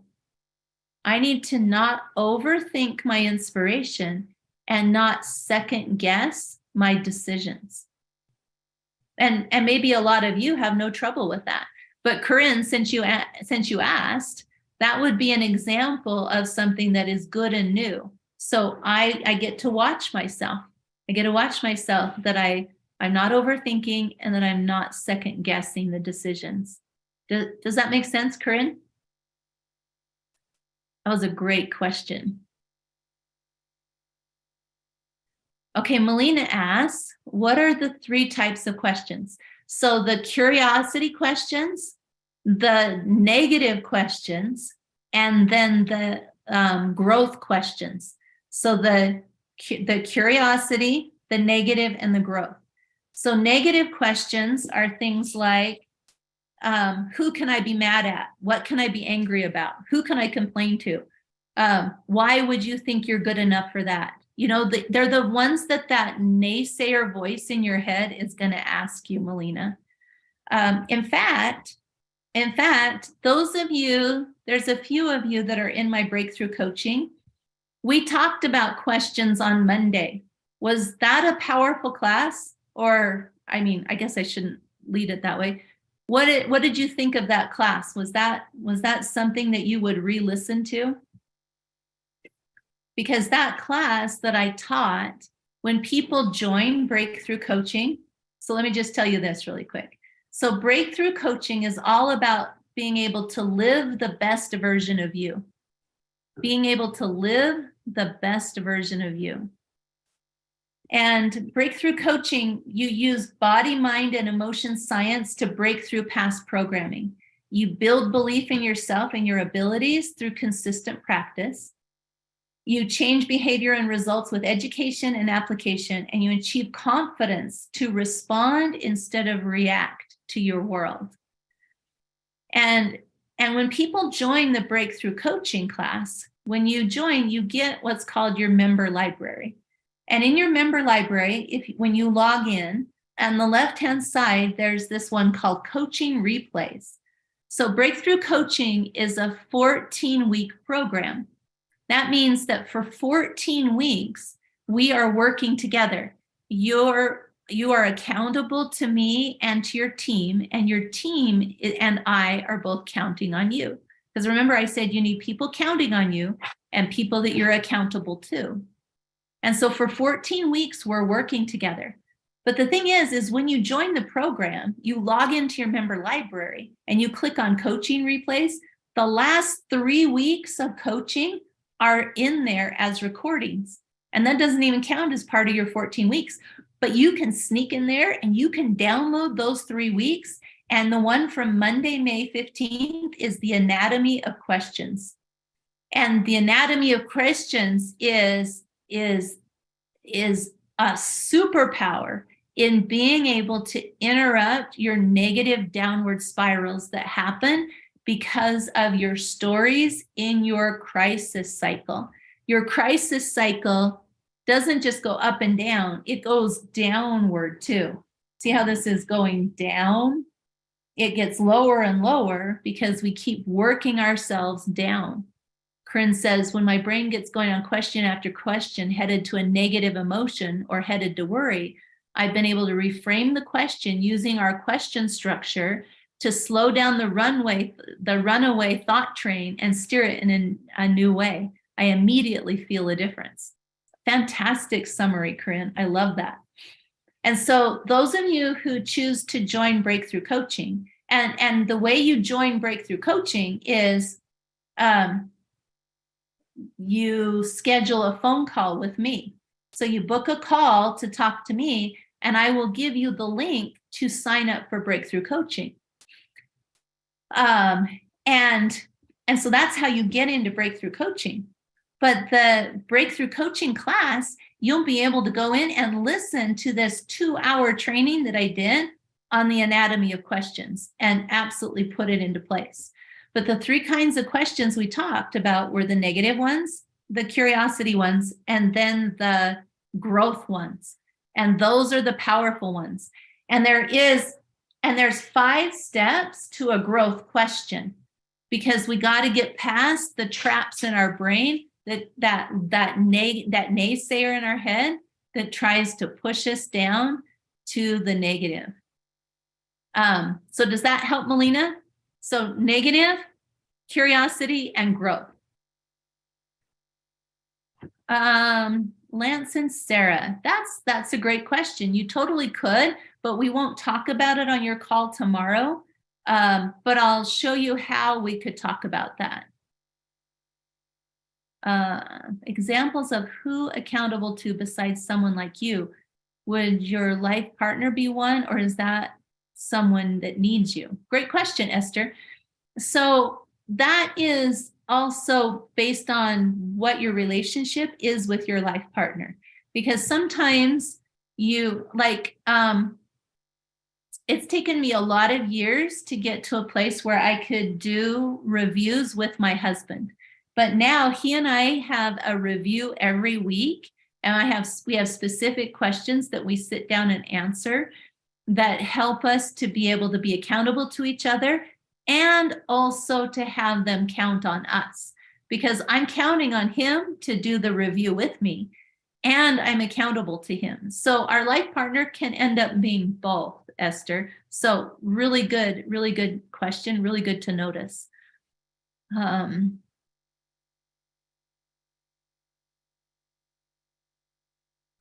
I need to not overthink my inspiration and not second guess my decisions. And maybe a lot of you have no trouble with that. But Corinne, since you asked, that would be an example of something that is good and new. So I get to watch myself. I get to watch myself that I'm not overthinking and that I'm not second guessing the decisions. Does that make sense, Corinne? That was a great question. Okay, Melina asks, what are the 3 types of questions? So the curiosity questions, the negative questions, and then the growth questions. So the curiosity, the negative, and the growth. So negative questions are things like, who can I be mad at? What can I be angry about? Who can I complain to? Why would you think you're good enough for that? You know, they're the ones that naysayer voice in your head is going to ask you, Melina. In fact, those of you, there's a few of you that are in my breakthrough coaching. We talked about questions on Monday. Was that a powerful class? Or, I mean, I guess I shouldn't lead it that way. What did you think of that class? Was that something that you would re-listen to? Because that class that I taught, when people join breakthrough coaching, so let me just tell you this really quick. So breakthrough coaching is all about being able to live the best version of you. Being able to live the best version of you. And breakthrough coaching, you use body, mind, and emotion science to break through past programming. You build belief in yourself and your abilities through consistent practice. You change behavior and results with education and application, and you achieve confidence to respond instead of react to your world. And when people join the breakthrough coaching class, when you join, you get what's called your member library. And in your member library, when you log in, on the left-hand side, there's this one called Coaching Replays. So Breakthrough Coaching is a 14-week program. That means that for 14 weeks, we are working together. You are accountable to me and to your team, and your team and I are both counting on you. Because remember, I said you need people counting on you and people that you're accountable to. And so for 14 weeks, we're working together. But the thing is when you join the program, you log into your member library and you click on Coaching Replays. The last 3 weeks of coaching are in there as recordings. And that doesn't even count as part of your 14 weeks. But you can sneak in there and you can download those 3 weeks. And the one from Monday, May 15th is the Anatomy of Questions. And the Anatomy of Questions is a superpower in being able to interrupt your negative downward spirals that happen because of your stories in your crisis cycle. Your crisis cycle doesn't just go up and down, it goes downward too. See how this is going down? It gets lower and lower because we keep working ourselves down. Corinne says, when my brain gets going on question after question, headed to a negative emotion or headed to worry, I've been able to reframe the question using our question structure to slow down the runaway thought train and steer it in a new way. I immediately feel a difference. Fantastic summary, Corinne. I love that. And so those of you who choose to join Breakthrough Coaching, and the way you join Breakthrough Coaching is you schedule a phone call with me. So you book a call to talk to me, and I will give you the link to sign up for breakthrough coaching. And so that's how you get into breakthrough coaching. But the breakthrough coaching class, you'll be able to go in and listen to this 2-hour training that I did on the anatomy of questions and absolutely put it into place. But the 3 kinds of questions we talked about were the negative ones, the curiosity ones, and then the growth ones. And those are the powerful ones. And there's 5 steps to a growth question, because we got to get past the traps in our brain, that naysayer in our head that tries to push us down to the negative. So does that help, Melina? So negative, curiosity, and growth. Lance and Sarah, that's a great question. You totally could, but we won't talk about it on your call tomorrow. But I'll show you how we could talk about that. Examples of who accountable to besides someone like you. Would your life partner be one, or is that someone that needs you? Great question, Esther. So that is also based on what your relationship is with your life partner, because sometimes you it's taken me a lot of years to get to a place where I could do reviews with my husband. But now he and I have a review every week, and we have specific questions that we sit down and answer that help us to be able to be accountable to each other, and also to have them count on us, because I'm counting on him to do the review with me, and I'm accountable to him. So our life partner can end up being both, Esther. So really good question, really good to notice.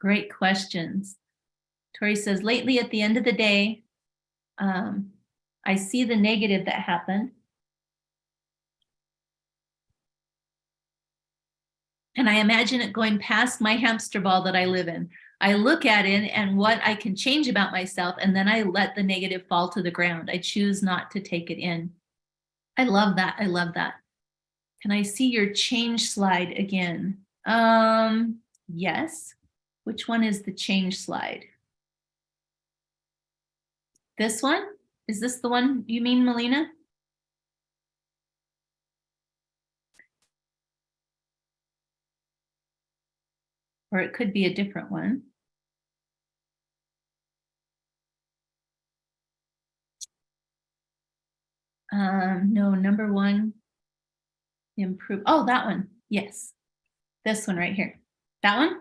Great questions. Tori says, lately at the end of the day, I see the negative that happened. And I imagine it going past my hamster ball that I live in. I look at it and what I can change about myself, and then I let the negative fall to the ground. I choose not to take it in. I love that. I love that. Can I see your change slide again? Yes. Which one is the change slide? This one? Is this the one you mean, Melina? Or it could be a different one. No, number 1, improve. Oh, that one. Yes. This one right here. That one?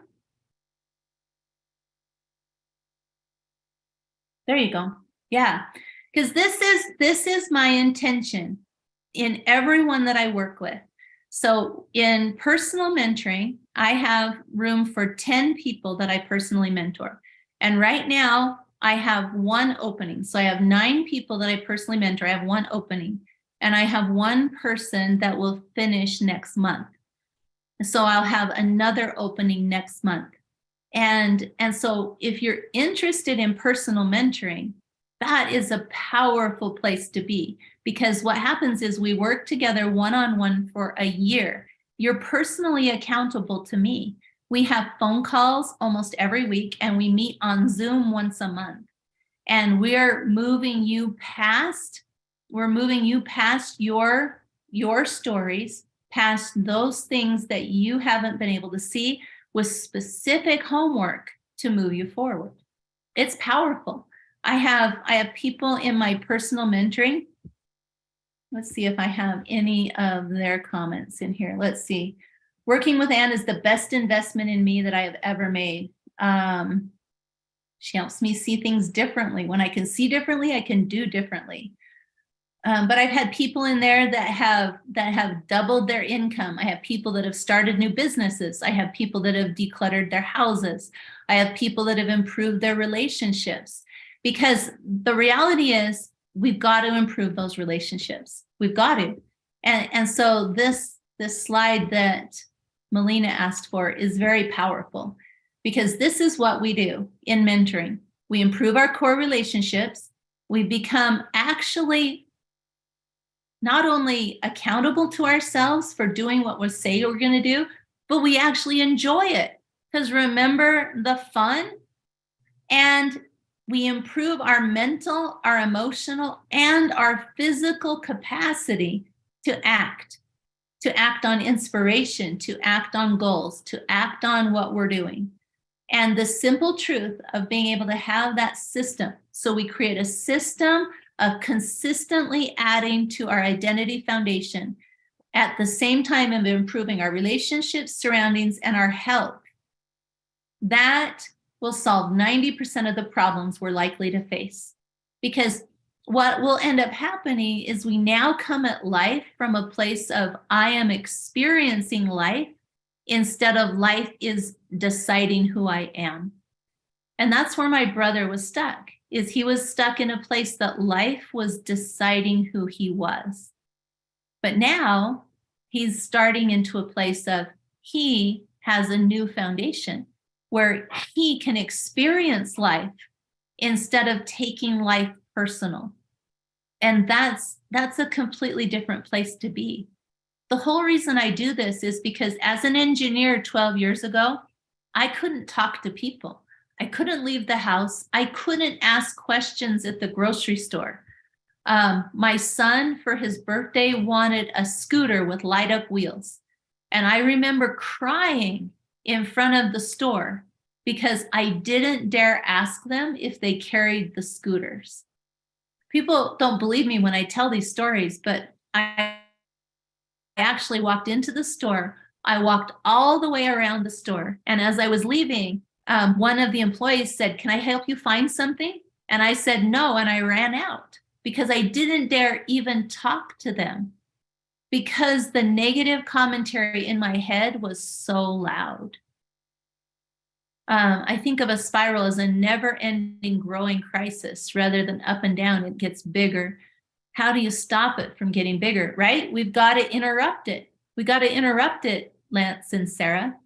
There you go. Yeah. Because this is my intention in everyone that I work with. So in personal mentoring, I have room for 10 people that I personally mentor. And right now I have 1 opening. So I have 9 people that I personally mentor. I have 1 opening, and I have 1 person that will finish next month. So I'll have another opening next month. And so if you're interested in personal mentoring, that is a powerful place to be, because what happens is we work together one-on-one for a year. You're personally accountable to me. We have phone calls almost every week, and we meet on Zoom once a month. And we're moving you past your stories, past those things that you haven't been able to see, with specific homework to move you forward. It's powerful. I have people in my personal mentoring. Let's see if I have any of their comments in here. Let's see. Working with Anne is the best investment in me that I have ever made. She helps me see things differently. When I can see differently, I can do differently. But I've had people in there that have doubled their income. I have people that have started new businesses. I have people that have decluttered their houses. I have people that have improved their relationships. Because the reality is, we've got to improve those relationships. We've got to. And so this slide that Melina asked for is very powerful, because this is what we do in mentoring. we improve our core relationships, we become actually not only accountable to ourselves for doing what we say we're going to do, but we actually enjoy it. Because remember the fun, and we improve our mental, our emotional, and our physical capacity to act on inspiration, to act on goals, to act on what we're doing. And the simple truth of being able to have that system. So we create a system of consistently adding to our identity foundation at the same time of improving our relationships, surroundings, and our health. That will solve 90% of the problems we're likely to face. Because what will end up happening is we now come at life from a place of I am experiencing life instead of life is deciding who I am. And that's where my brother was stuck, is he was stuck in a place that life was deciding who he was. But now he's starting into a place of he has a new foundation where he can experience life instead of taking life personal. And that's a completely different place to be. The whole reason I do this is because as an engineer 12 years ago, I couldn't talk to people. I couldn't leave the house. I couldn't ask questions at the grocery store. My son, for his birthday, wanted a scooter with light up wheels. And I remember crying in front of the store because I didn't dare ask them if they carried the scooters. People don't believe me when I tell these stories, but I actually walked into the store. I walked all the way around the store. And as I was leaving, one of the employees said, "Can I help you find something?" And I said no, and I ran out because I didn't dare even talk to them because the negative commentary in my head was so loud. I think of a spiral as a never-ending growing crisis rather than up and down. It gets bigger. How do you stop it from getting bigger, right? We've got to interrupt it. We got to interrupt it, Lance and Sarah.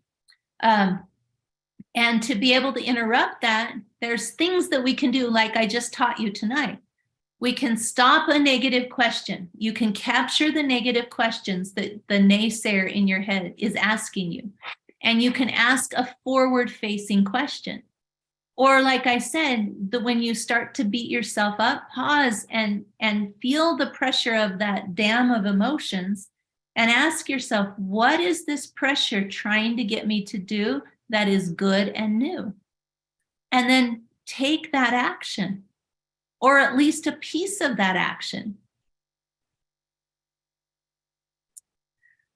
And to be able to interrupt that, there's things that we can do like I just taught you tonight. We can stop a negative question. You can capture the negative questions that the naysayer in your head is asking you. And you can ask a forward-facing question. Or like I said, when you start to beat yourself up, pause and feel the pressure of that dam of emotions and ask yourself, what is this pressure trying to get me to do that is good and new? And then take that action, or at least a piece of that action.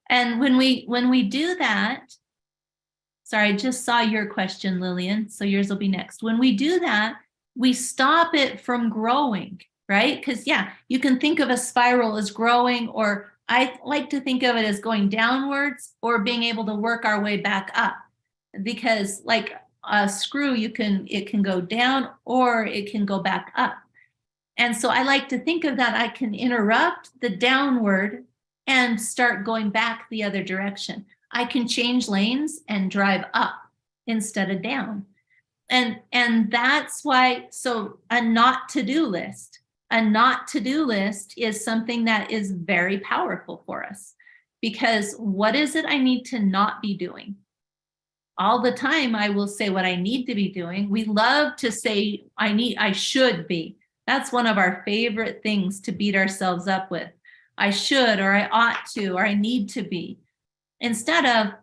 And when we do that, sorry, I just saw your question, Lillian, so yours will be next. When we do that, we stop it from growing, right? Because yeah, you can think of a spiral as growing, or I like to think of it as going downwards or being able to work our way back up. Because like a screw, it can go down or it can go back up. And so I like to think of that. I can interrupt the downward and start going back the other direction. I can change lanes and drive up instead of down. And that's why, so a not to-do list. A not to-do list is something that is very powerful for us, because what is it I need to not be doing? All the time I will say what I need to be doing. We love to say I should be. That's one of our favorite things to beat ourselves up with. I should, or I ought to, or I need to be. Instead of,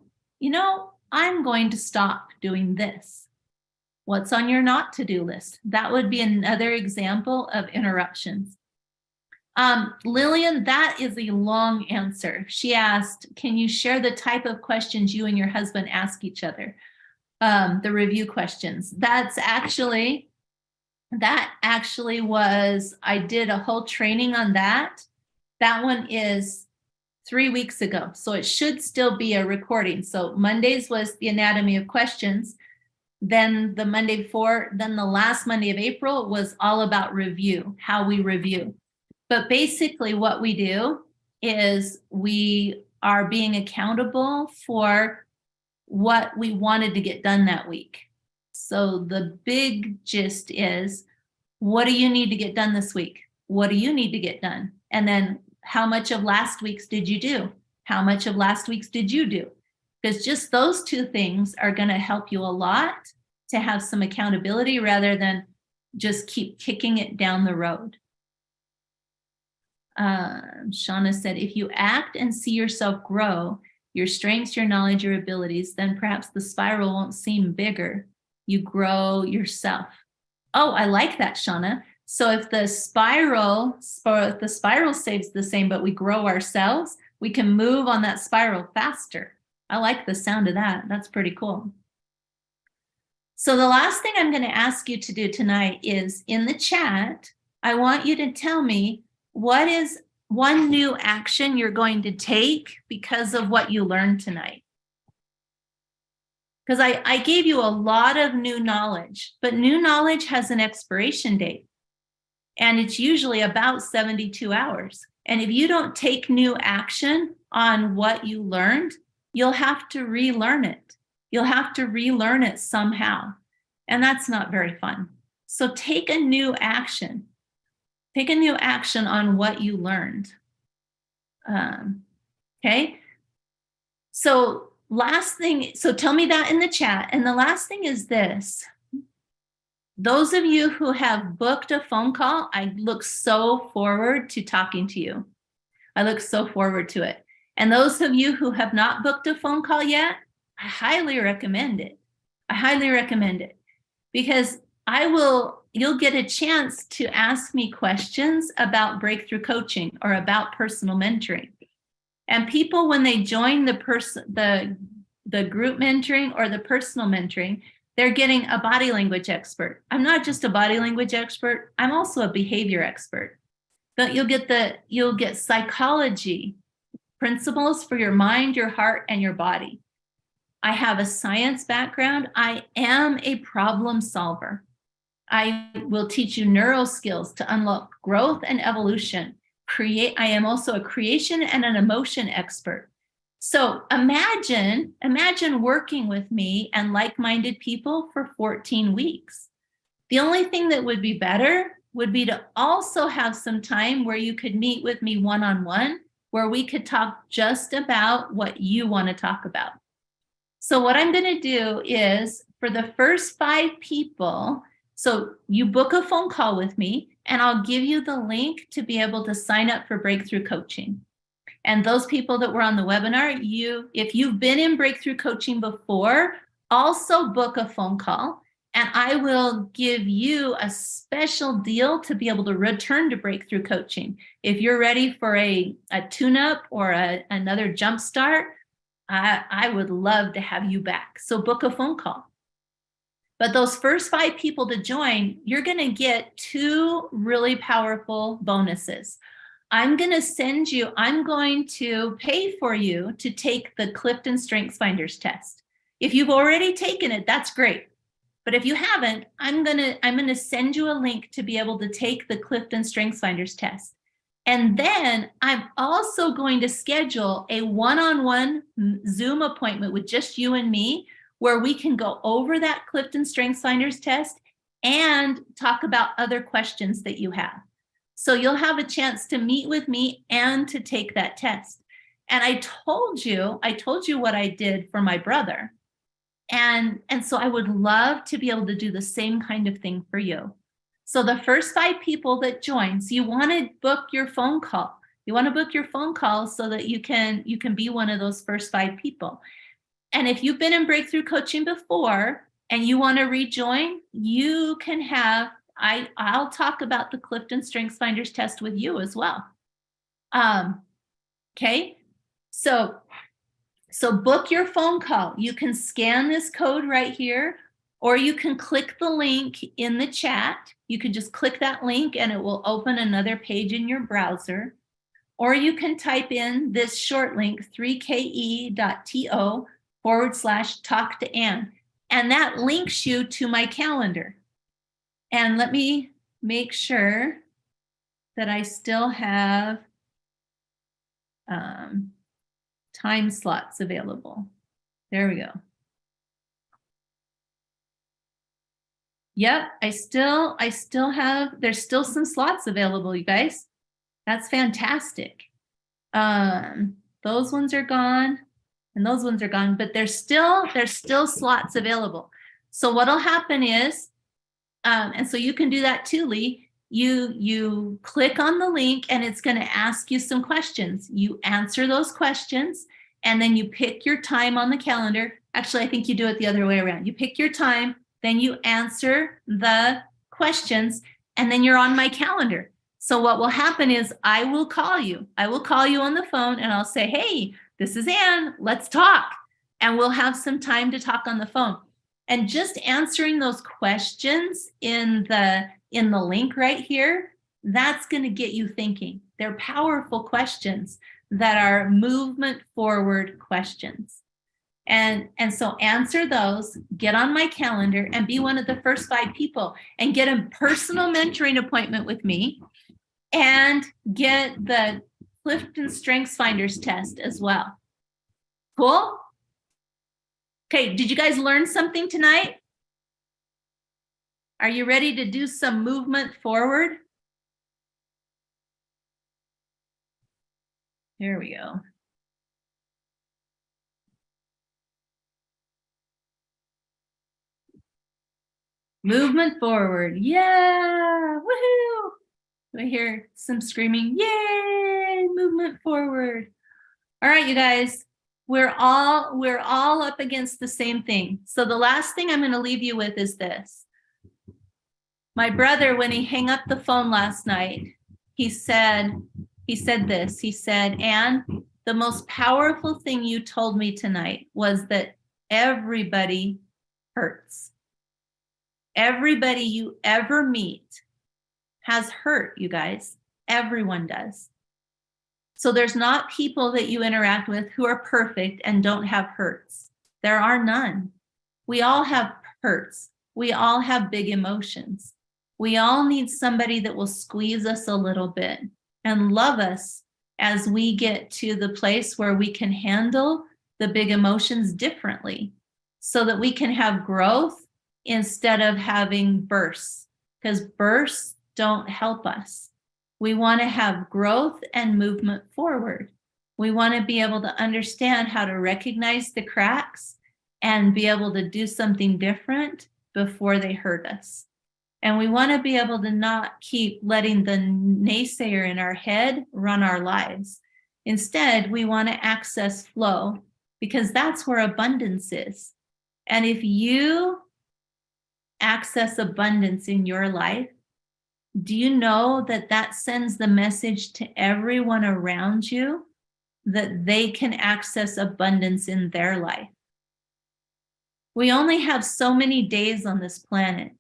I'm going to stop doing this. What's on your not to-do list? That would be another example of interruptions. Lillian, that is a long answer. She asked, can you share the type of questions you and your husband ask each other? The review questions. That actually was, I did a whole training on that. That one is 3 weeks ago. So it should still be a recording. So Mondays was the anatomy of questions. Then the Monday before, then the last Monday of April was all about review, how we review. But basically what we do is we are being accountable for what we wanted to get done that week. So the big gist is, what do you need to get done this week? What do you need to get done? And then how much of last week's did you do? How much of last week's did you do? Because just those two things are going to help you a lot to have some accountability rather than just keep kicking it down the road. Shauna said, if you act and see yourself grow, your strengths, your knowledge, your abilities, then perhaps the spiral won't seem bigger. You grow yourself. Oh, I like that, Shauna. So if the spiral stays the same, but we grow ourselves, we can move on that spiral faster. I like the sound of that. That's pretty cool. So the last thing I'm going to ask you to do tonight is in the chat, I want you to tell me what is one new action you're going to take because of what you learned tonight. Because I gave you a lot of new knowledge, but new knowledge has an expiration date. And it's usually about 72 hours. And if you don't take new action on what you learned, you'll have to relearn it. You'll have to relearn it somehow. And that's not very fun. So take a new action. Take a new action on what you learned. Okay. So last thing, so tell me that in the chat. And the last thing is this. Those of you who have booked a phone call, I look so forward to talking to you. I look so forward to it. And those of you who have not booked a phone call yet, I highly recommend it. I highly recommend it because you'll get a chance to ask me questions about breakthrough coaching or about personal mentoring. And people, when they join the group mentoring or the personal mentoring, they're getting a body language expert. I'm not just a body language expert. I'm also a behavior expert. But you'll get psychology principles for your mind, your heart, and your body. I have a science background. I am a problem solver. I will teach you neural skills to unlock growth and evolution. I am also a creation and an emotion expert. So imagine working with me and like-minded people for 14 weeks. The only thing that would be better would be to also have some time where you could meet with me one-on-one, where we could talk just about what you want to talk about. So what I'm going to do is for the first 5 people, so you book a phone call with me and I'll give you the link to be able to sign up for breakthrough coaching. And those people that were on the webinar, if you've been in breakthrough coaching before, also book a phone call and I will give you a special deal to be able to return to breakthrough coaching. If you're ready for a tune-up or another jumpstart, I would love to have you back. So book a phone call. But those first 5 people to join, you're going to get 2 really powerful bonuses. I'm going to pay for you to take the Clifton StrengthsFinders test. If you've already taken it, that's great. But if you haven't, I'm going to send you a link to be able to take the Clifton StrengthsFinders test. And then I'm also going to schedule a one-on-one Zoom appointment with just you and me, where we can go over that Clifton StrengthsFinders test and talk about other questions that you have. So you'll have a chance to meet with me and to take that test. And I told you what I did for my brother. And so I would love to be able to do the same kind of thing for you. So the first 5 people that join, so you want to book your phone call. You want to book your phone call so that you can be one of those first 5 people. And if you've been in breakthrough coaching before and you want to rejoin, you can have, I'll talk about the Clifton StrengthsFinders test with you as well. Okay, so book your phone call. You can scan this code right here, or you can click the link in the chat. You can just click that link and it will open another page in your browser. Or you can type in this short link, 3ke.to/talk to Ann. And that links you to my calendar. And let me make sure that I still have time slots available. There we go. Yep, I still have, there's still some slots available, you guys. That's fantastic. Those ones are gone and those ones are gone, but there's still slots available. So what'll happen is, and so you can do that too, Lee. You click on the link and it's going to ask you some questions. You answer those questions and then you pick your time on the calendar. Actually, I think you do it the other way around. You pick your time, then you answer the questions, and then you're on my calendar. So what will happen is I will call you. I will call you on the phone and I'll say, hey, this is Ann, let's talk. And we'll have some time to talk on the phone. And just answering those questions in the link right here, that's going to get you thinking. They're powerful questions that are movement forward questions. And so answer those, get on my calendar and be one of the first 5 people and get a personal mentoring appointment with me and get the Clifton Strengths Finders test as well. Cool? Okay, did you guys learn something tonight? Are you ready to do some movement forward? Here we go. Movement forward. Yeah, woohoo. Do I hear some screaming? Yay, movement forward. All right, you guys, we're all up against the same thing. So the last thing I'm going to leave you with is this. My brother, when he hung up the phone last night, he said this. He said, Ann, the most powerful thing you told me tonight was that everybody hurts. Everybody you ever meet has hurt, you guys. Everyone does. So there's not people that you interact with who are perfect and don't have hurts. There are none. We all have hurts. We all have big emotions. We all need somebody that will squeeze us a little bit and love us as we get to the place where we can handle the big emotions differently so that we can have growth instead of having bursts, because bursts don't help us. We want to have growth and movement forward. We want to be able to understand how to recognize the cracks and be able to do something different before they hurt us. And we want to be able to not keep letting the naysayer in our head run our lives. Instead, we want to access flow because that's where abundance is. And if you access abundance in your life, do you know that that sends the message to everyone around you that they can access abundance in their life? We only have so many days on this planet.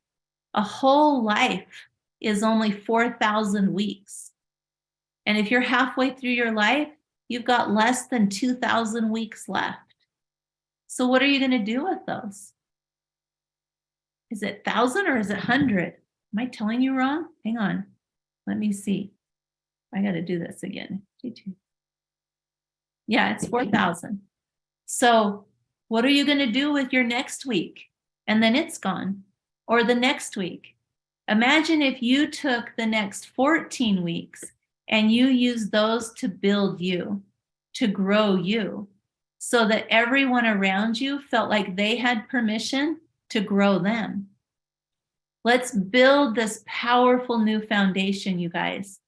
A whole life is only 4,000 weeks. And if you're halfway through your life, you've got less than 2,000 weeks left. So what are you going to do with those? Is it 1,000 or is it 100? Am I telling you wrong? Hang on. Let me see. I got to do this again. Yeah, it's 4,000. So what are you going to do with your next week? And then it's gone. Or the next week. Imagine if you took the next 14 weeks and you used those to build you, to grow you, so that everyone around you felt like they had permission to grow them. Let's build this powerful new foundation, you guys.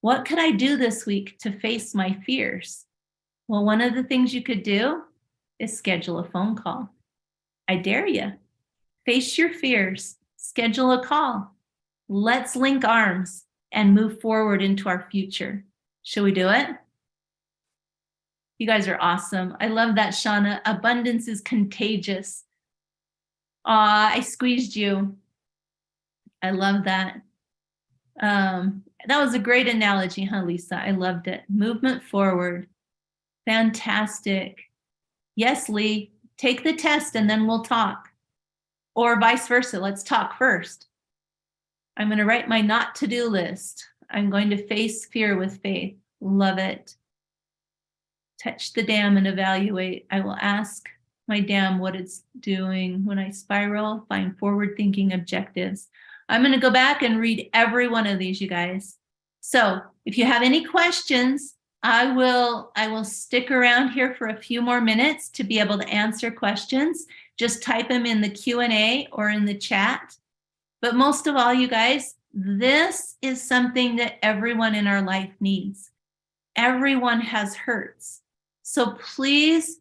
What could I do this week to face my fears? Well, one of the things you could do is schedule a phone call. I dare you. Face your fears, schedule a call. Let's link arms and move forward into our future. Should we do it? You guys are awesome. I love that, Shauna. Abundance is contagious. I squeezed you. I love that. That was a great analogy, huh, Lisa? I loved it. Movement forward. Fantastic. Yes, Lee, take the test and then we'll talk. Or vice versa, let's talk first. I'm going to write my not to-do list. I'm going to face fear with faith. Love it. Touch the dam and evaluate. I will ask my damn what it's doing when I spiral, find forward thinking objectives. I'm going to go back and read every one of these, you guys. So if you have any questions, I will stick around here for a few more minutes to be able to answer questions. Just type them in the Q&A or in the chat. But most of all, you guys, this is something that everyone in our life needs. Everyone has hurts. So please,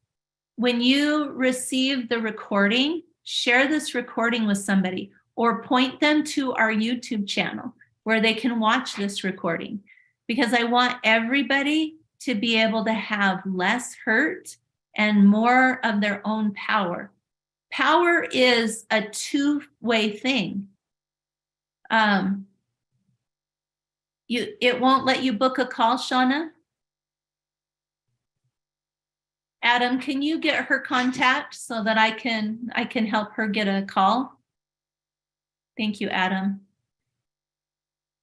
when you receive the recording, share this recording with somebody or point them to our YouTube channel where they can watch this recording, because I want everybody to be able to have less hurt and more of their own power. Power is a two-way thing. It won't let you book a call, Shauna? Adam, can you get her contact so that I can help her get a call? Thank you, Adam.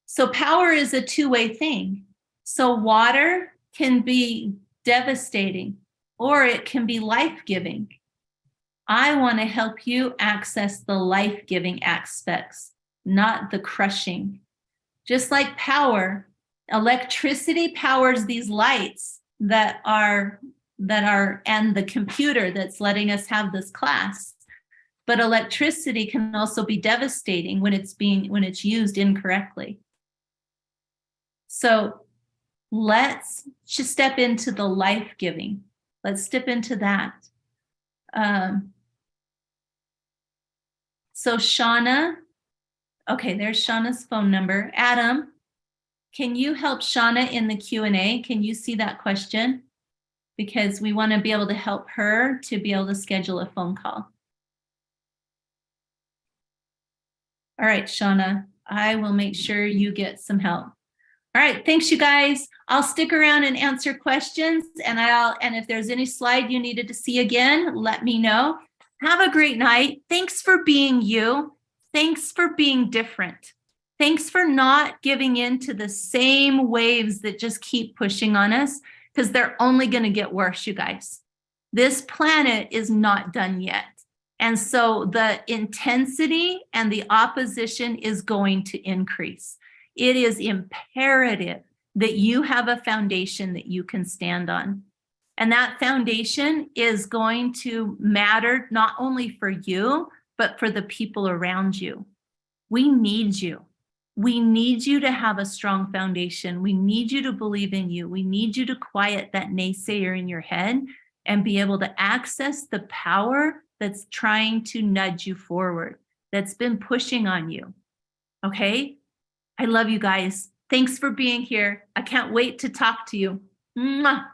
So power is a two-way thing. So water can be devastating or it can be life-giving. I want to help you access the life-giving aspects, not the crushing. Just like power, electricity powers these lights that are and the computer that's letting us have this class. But electricity can also be devastating when it's used incorrectly. So let's just step into the life-giving. Let's step into that. So Shauna, okay, there's Shauna's phone number. Adam, can you help Shauna in the Q&A? Can you see that question? Because we want to be able to help her to be able to schedule a phone call. All right, Shauna, I will make sure you get some help. All right, thanks, you guys. I'll stick around and answer questions, and if there's any slide you needed to see again, let me know. Have a great night. Thanks for being you. Thanks for being different. Thanks for not giving in to the same waves that just keep pushing on us, because they're only going to get worse, you guys. This planet is not done yet. And so the intensity and the opposition is going to increase. It is imperative that you have a foundation that you can stand on. And that foundation is going to matter not only for you, but for the people around you. We need you. We need you to have a strong foundation. We need you to believe in you. We need you to quiet that naysayer in your head and be able to access the power that's trying to nudge you forward, that's been pushing on you. Okay? I love you guys. Thanks for being here. I can't wait to talk to you. Mwah.